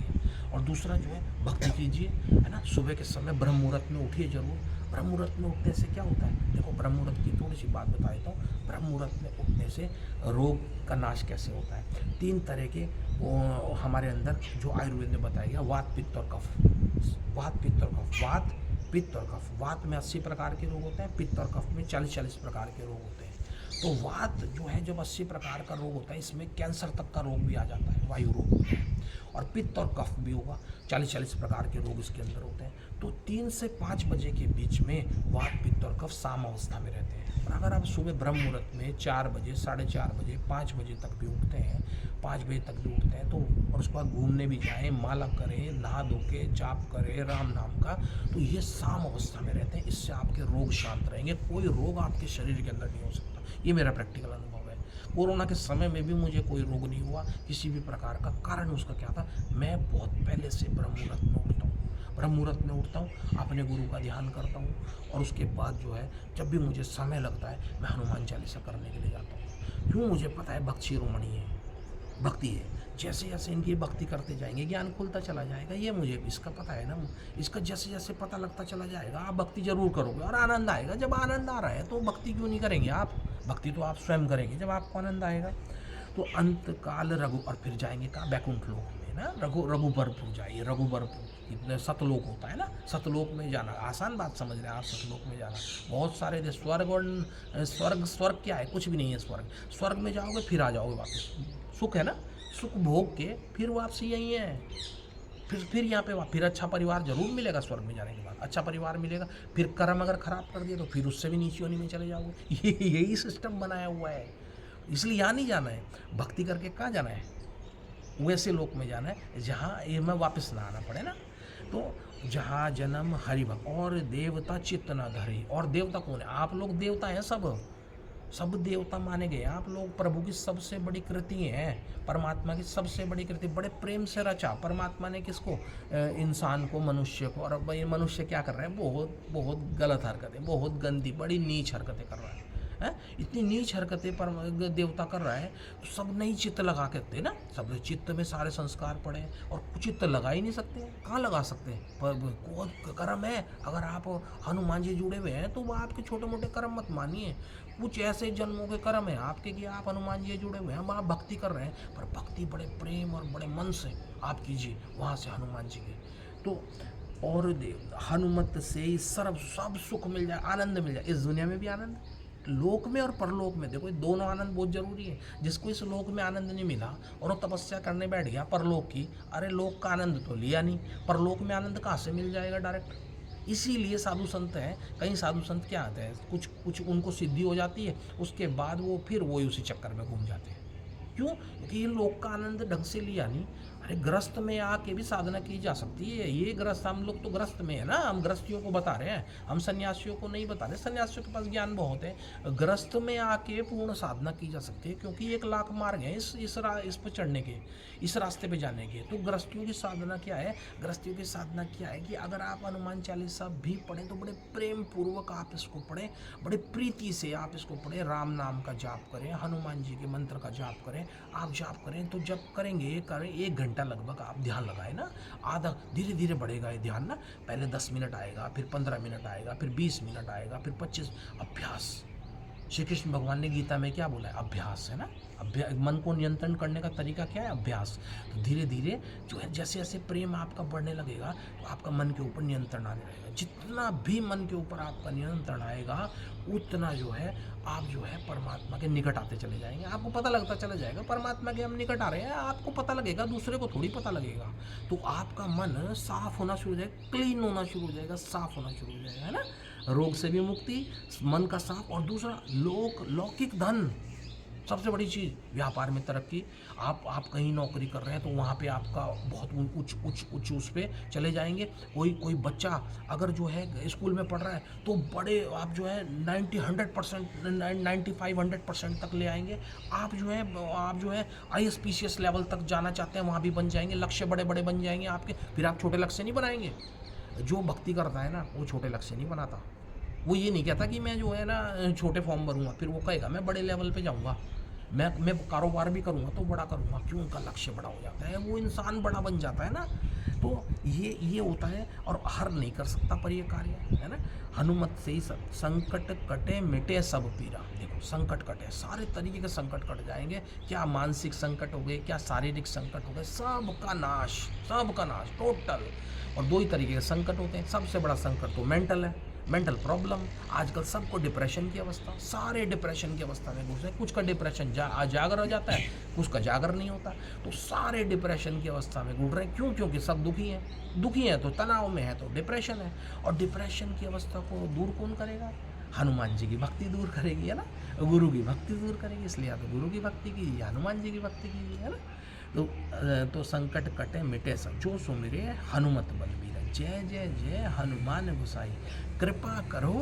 और दूसरा जो है, भक्ति कीजिए, है ना। सुबह के समय ब्रह्म मुहूर्त में उठिए जरूर। ब्रह्म मुहूर्त में उठने से क्या होता है? देखो, ब्रह्म मुहूर्त की थोड़ी सी बात बता देता हूँ। ब्रह्म मुहूर्त में उठने से रोग का नाश कैसे होता है। 3 तरह के हमारे अंदर जो आयुर्वेद में बताया गया, वात पित्त और कफ। वात पित्त और कफ, वात पित्त और कफ। वात में 80 प्रकार के रोग होते हैं, पित्त और कफ में 40-40 प्रकार के रोग होते हैं। तो वात जो है जब 80 प्रकार का रोग होता है, इसमें कैंसर तक का रोग भी आ जाता है, वायु रोग होता है। और पित्त और कफ भी होगा, 40-40 प्रकार के रोग इसके अंदर होते हैं। तो 3 से 5 बजे के बीच में वात पित्त और कफ साम अवस्था में रहते हैं। और अगर आप सुबह ब्रह्म मुहूर्त में 4 बजे, 4:30 बजे, 5 बजे तक भी उठते हैं, 5 बजे तक भी उठते हैं, तो और उसके बाद घूमने भी जाएँ, माला करें, नहा धो के जाप करें राम नाम का, तो ये साम अवस्था में रहते हैं। इससे आपके रोग शांत रहेंगे, कोई रोग आपके शरीर के अंदर नहीं हो सकता। ये मेरा प्रैक्टिकल अनुभव है। कोरोना के समय में भी मुझे कोई रोग नहीं हुआ किसी भी प्रकार का। कारण उसका क्या था, मैं बहुत पहले से ब्रह्म मुहूर्त में उठता हूँ, ब्रह्म मुहूर्त में उठता हूँ, अपने गुरु का ध्यान करता हूँ, और उसके बाद जो है जब भी मुझे समय लगता है मैं हनुमान चालीसा करने के लिए जाता हूँ। क्यों, मुझे पता है भक्त शिरोमणि है, भक्ति है। जैसे जैसे इनकी भक्ति करते जाएंगे ज्ञान खुलता चला जाएगा, ये मुझे इसका पता है ना। इसका जैसे जैसे पता लगता चला जाएगा, आप भक्ति जरूर करोगे और आनंद आएगा। जब आनंद आ रहा है तो भक्ति क्यों नहीं करेंगे आप। भक्ति तो आप स्वयं करेंगे जब आपको आनंद आएगा। तो अंत काल रघु, और फिर जाएंगे कहाँ, बैकुंठ लोक में ना, रघुबरपुर जाइए। रघुबरपुर इतने सतलोक होता है ना, सतलोक में जाना आसान बात समझ रहे हैं आप। सतलोक में जाना बहुत सारे स्वर्ग, और स्वर्ग क्या है, कुछ भी नहीं है स्वर्ग में जाओगे फिर आ जाओगे वापस। सुख है ना, सुख भोग के फिर वापसी यही है। फिर यहाँ पे फिर अच्छा परिवार जरूर मिलेगा स्वर्ग में जाने के बाद, अच्छा परिवार मिलेगा। फिर कर्म अगर खराब कर दिए तो फिर उससे भी नीची योनि में चले जाओगे। यही सिस्टम बनाया हुआ है। इसलिए यहाँ नहीं जाना है, भक्ति करके कहाँ जाना है, वैसे लोक में जाना है जहाँ ये में वापस ना आना पड़े ना। तो जहाँ जन्म हरि भक्त और देवता चित्त न धरे। और देवता कौन है, आप लोग देवता हैं, सब देवता माने गए। आप लोग प्रभु की सबसे बड़ी कृति हैं, परमात्मा की सबसे बड़ी कृति। बड़े प्रेम से रचा परमात्मा ने किसको, इंसान को, मनुष्य को। और अब ये मनुष्य क्या कर रहा है, बहुत गलत हरकतें, बहुत गंदी, बड़ी नीच हरकतें कर रहा है। इतनी नीच हरकतें पर देवता कर रहा है, तो सब नहीं चित्त लगा करते ना। सब चित्त में सारे संस्कार पड़े और चित्त लगा ही नहीं सकते। कहाँ लगा सकते हैं, पर कर्म है। अगर आप हनुमान जी जुड़े हुए हैं तो वो आपके छोटे मोटे कर्म मत मानिए, कुछ ऐसे जन्मों के कर्म है आपके कि आप हनुमान जी जुड़े हुए हैं, हम आप भक्ति कर रहे हैं। पर भक्ति बड़े प्रेम और बड़े मन से आप कीजिए, वहाँ से हनुमान जी की। तो और हनुमत से ही सब सुख मिल जाए, आनंद मिल जाए। इस दुनिया में भी आनंद, लोक में और परलोक में। देखो दोनों आनंद बहुत जरूरी है। जिसको इस लोक में आनंद नहीं मिला और वो तपस्या करने बैठ गया परलोक की, अरे लोक का आनंद तो लिया नहीं, परलोक में आनंद कहाँ से मिल जाएगा डायरेक्ट। इसीलिए साधु संत हैं, कई साधु संत क्या आते हैं, कुछ उनको सिद्धि हो जाती है, उसके बाद वो फिर वो उसी चक्कर में घूम जाते हैं। क्यों, क्योंकि ये लोक का आनंद ढंग से लिया नहीं। अरे ग्रस्त में आके भी साधना की जा सकती है। ये ग्रस्त, हम लोग तो ग्रस्त में है ना, हम ग्रस्तियों को बता रहे हैं, हम सन्यासियों को नहीं बता रहे। सन्यासियों के पास ज्ञान बहुत है। ग्रस्त में आके पूर्ण साधना की जा सकती है, क्योंकि 1 लाख मार्ग हैं इस पर चढ़ने के, इस रास्ते पे जाने के। तो ग्रस्तियों की साधना क्या है, ग्रस्तियों की साधना क्या है कि अगर आप हनुमान चालीसा भी पढ़ें तो बड़े प्रेम पूर्वक आप इसको पढ़ें, बड़े प्रीति से आप इसको पढ़ें, राम नाम का जाप करें, हनुमान जी के मंत्र का जाप करें। आप जाप करें तो जब करेंगे 1 घंटा लगभग आप ध्यान लगाए ना, आधा धीरे धीरे बढ़ेगा ये ध्यान ना। पहले 10 मिनट आएगा, फिर 15 मिनट आएगा, फिर 20 मिनट आएगा, फिर 25। अभ्यास, श्री कृष्ण भगवान ने गीता में क्या बोला है, अभ्यास है ना। अभ्यास, मन को नियंत्रण करने का तरीका क्या है, अभ्यास। तो धीरे धीरे जो है जैसे जैसे प्रेम आपका बढ़ने लगेगा तो आपका मन के ऊपर नियंत्रण आने लगेगा। जितना भी मन के ऊपर आपका नियंत्रण आएगा उतना जो है आप जो है परमात्मा के निकट आते चले जाएंगे। आपको पता लगता चला जाएगा परमात्मा के हम निकट आ रहे हैं, आपको पता लगेगा, दूसरे को थोड़ी पता लगेगा। तो आपका मन साफ होना शुरू हो जाएगा, क्लीन होना शुरू हो जाएगा, साफ होना शुरू हो जाएगा, है ना। रोग से भी मुक्ति, मन का साफ। और दूसरा लौकिक धन, सबसे बड़ी चीज़, व्यापार में तरक्की। आप कहीं नौकरी कर रहे हैं तो वहाँ पे आपका बहुत उच्च उस पे चले जाएंगे। कोई बच्चा अगर जो है स्कूल में पढ़ रहा है तो बड़े आप जो है 100% 95-100% तक ले आएंगे। आप जो है ISPCS लेवल तक जाना चाहते हैं, वहाँ भी बन जाएंगे। लक्ष्य बड़े बड़े बन जाएंगे आपके। फिर आप छोटे लक्ष्य नहीं बनाएंगे। जो भक्ति करता है ना वो छोटे लक्ष्य नहीं बनाता। वो ये नहीं कहता कि मैं जो है ना छोटे फॉर्म भरूंगा, फिर वो कहेगा मैं बड़े लेवल पे जाऊंगा। मैं कारोबार भी करूँगा तो बड़ा करूँगा, क्यों? उनका लक्ष्य बड़ा हो जाता है, वो इंसान बड़ा बन जाता है ना। तो ये होता है, और हर नहीं कर सकता पर ये कार्य, है ना। हनुमत से ही सब संकट कटे मिटे सब पीरा। देखो संकट कटे, सारे तरीके के संकट कट जाएंगे, क्या मानसिक संकट हो गए, क्या शारीरिक संकट हो गए, सबका नाश टोटल। और दो ही तरीके के संकट होते हैं, सबसे बड़ा संकट तो मेंटल है, मेंटल प्रॉब्लम। आजकल सबको डिप्रेशन की अवस्था, सारे डिप्रेशन की अवस्था में घुसे। कुछ का डिप्रेशन जागर हो जाता है, कुछ का जागर नहीं होता, तो सारे डिप्रेशन की अवस्था में घूट रहे हैं। क्यों? क्योंकि सब दुखी हैं तो तनाव में है तो डिप्रेशन है। और डिप्रेशन की अवस्था को दूर कौन करेगा? हनुमान जी की भक्ति दूर करेगी, है ना। गुरु की भक्ति दूर करेगी, इसलिए या तो गुरु की भक्ति कीजिए या हनुमान जी की भक्ति कीजिए, है ना। तो संकट कटे मिटे सब, जो सुमिरे हनुमत बलबीर। जय जय जय हनुमान गोसाई, कृपा करो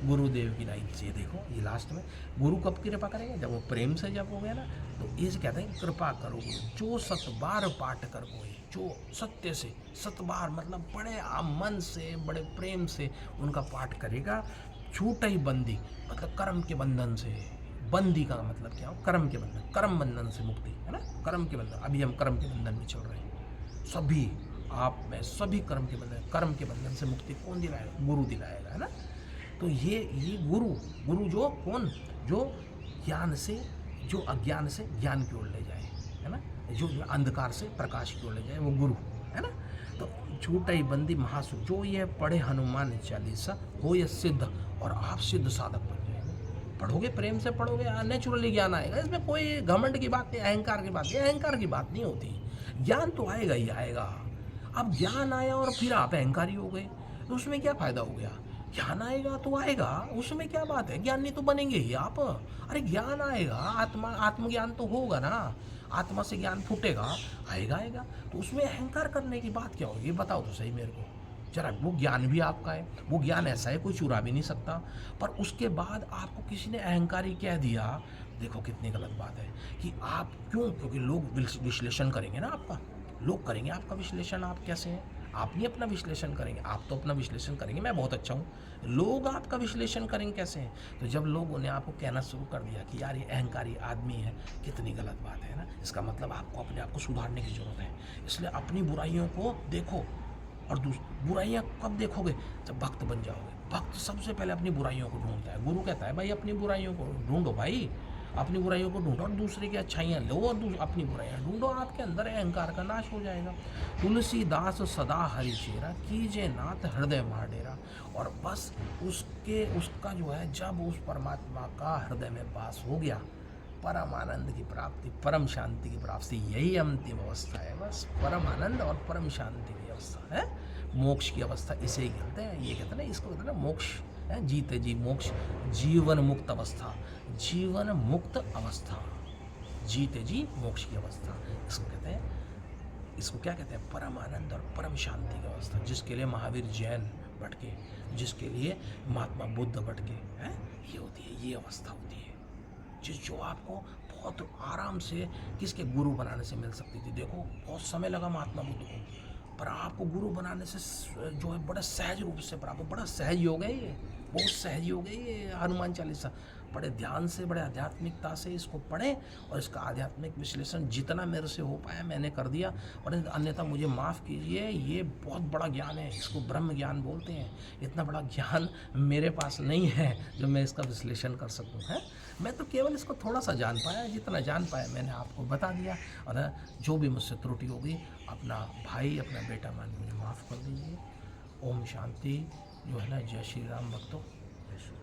गुरुदेव की नाई। ये देखो, ये लास्ट में गुरु कब कृपा करेंगे? जब वो प्रेम से जब हो गया ना, तो इसे कहते हैं कृपा करो गुरु। जो 7 बार पाठ कर कोई, जो सत्य से 7 बार, मतलब बड़े मन से, बड़े प्रेम से उनका पाठ करेगा, छूट ही बंदी, मतलब कर्म के बंधन से। बंदी का मतलब क्या हो? कर्म के बंधन, कर्म बंधन से मुक्ति, है ना। कर्म के बंधन, अभी हम कर्म के बंधन में चल रहे हैं, सभी आप में सभी कर्म के बंधन से मुक्ति कौन दिलाएगा? गुरु दिलाएगा, है ना। तो ये गुरु जो कौन? जो ज्ञान से, जो अज्ञान से ज्ञान की ओर ले जाए, है ना। जो अंधकार से प्रकाश की ओर ले जाए, वो गुरु, है ना। तो छूटई बंदी महासुख, जो ये पढ़े हनुमान चालीसा हो ये सिद्ध, और आप सिद्ध साधक बन जाएंगे। पढ़ोगे, प्रेम से पढ़ोगे, नेचुरली ज्ञान आएगा। इसमें कोई घमंड की बात नहीं, अहंकार की बात नहीं, अहंकार की बात नहीं होती। ज्ञान तो आएगा ही आएगा। अब ज्ञान आया और फिर आप अहंकारी हो गए, तो उसमें क्या फ़ायदा हो गया? ज्ञान आएगा तो आएगा, उसमें क्या बात है? ज्ञानी तो बनेंगे ही आप। अरे ज्ञान आएगा, आत्मज्ञान तो होगा ना, आत्मा से ज्ञान फूटेगा, आएगा। तो उसमें अहंकार करने की बात क्या होगी? बताओ तो सही मेरे को जरा। वो ज्ञान भी आपका है, वो ज्ञान ऐसा है कोई चुरा भी नहीं सकता, पर उसके बाद आपको किसी ने अहंकारी कह दिया। देखो कितनी गलत बात है कि आप क्यों? क्योंकि लोग विश्लेषण करेंगे ना आपका, लोग करेंगे आपका विश्लेषण, आप कैसे हैं। आप नहीं अपना विश्लेषण करेंगे, आप तो अपना विश्लेषण करेंगे मैं बहुत अच्छा हूँ, लोग आपका विश्लेषण करेंगे कैसे हैं। तो जब लोगों ने आपको कहना शुरू कर दिया कि यार ये अहंकारी आदमी है, कितनी गलत बात है ना। इसका मतलब आपको अपने आप को सुधारने की ज़रूरत है। इसलिए अपनी बुराइयों को देखो, और बुराइयाँ कब देखोगे? जब भक्त बन जाओगे। भक्त सबसे पहले अपनी बुराइयों को ढूंढता है। गुरु कहता है भाई अपनी बुराइयों को ढूंढो, भाई अपनी बुराइयों को ढूंढो, और दूसरे की अच्छाइयाँ लो, और अपनी बुराइयाँ ढूंढो, आपके अंदर अहंकार का नाश हो जाएगा। तुलसीदास सदा हरि चेरा, कीजे नाथ हृदय मार डेरा। और बस उसका जो है, जब उस परमात्मा का हृदय में वास हो गया, परम आनंद की प्राप्ति, परम शांति की प्राप्ति, यही अंतिम अवस्था है। बस परम आनंद और परम शांति की अवस्था है, मोक्ष की अवस्था इसे ही कहते हैं। ये कहते हैं ना, इसको कहते हैं ना मोक्ष, है जीते जी मोक्ष, जीवन मुक्त अवस्था, जीवन मुक्त अवस्था, जीते जी मोक्ष की अवस्था, इसको कहते हैं। इसको क्या कहते हैं? परम आनंद और परम शांति की अवस्था, जिसके लिए महावीर जैन भटके, जिसके लिए महात्मा बुद्ध भटके, हैं, ये होती है, ये अवस्था होती है, जो आपको बहुत आराम से किसके गुरु बनाने से मिल सकती थी। देखो बहुत समय लगा महात्मा बुद्ध को, पर आपको गुरु बनाने से जो है बड़ा सहज रूप से प्राप्त, बड़ा सहज योग है ये, बहुत सहज योग है ये हनुमान चालीसा। बड़े ध्यान से, बड़े आध्यात्मिकता से इसको पढ़ें, और इसका आध्यात्मिक विश्लेषण जितना मेरे से हो पाया मैंने कर दिया, और अन्यथा मुझे माफ़ कीजिए। ये बहुत बड़ा ज्ञान है, इसको ब्रह्म ज्ञान बोलते हैं। इतना बड़ा ज्ञान मेरे पास नहीं है जो मैं इसका विश्लेषण कर सकूँ, है। मैं तो केवल इसको थोड़ा सा जान पाया, जितना जान पाया मैंने आपको बता दिया। और जो भी मुझसे त्रुटि होगी, अपना भाई, अपना बेटा मान मुझे माफ़ कर दीजिए। ओम शांति। जो है ना, जय श्री राम भक्तों, जय श्री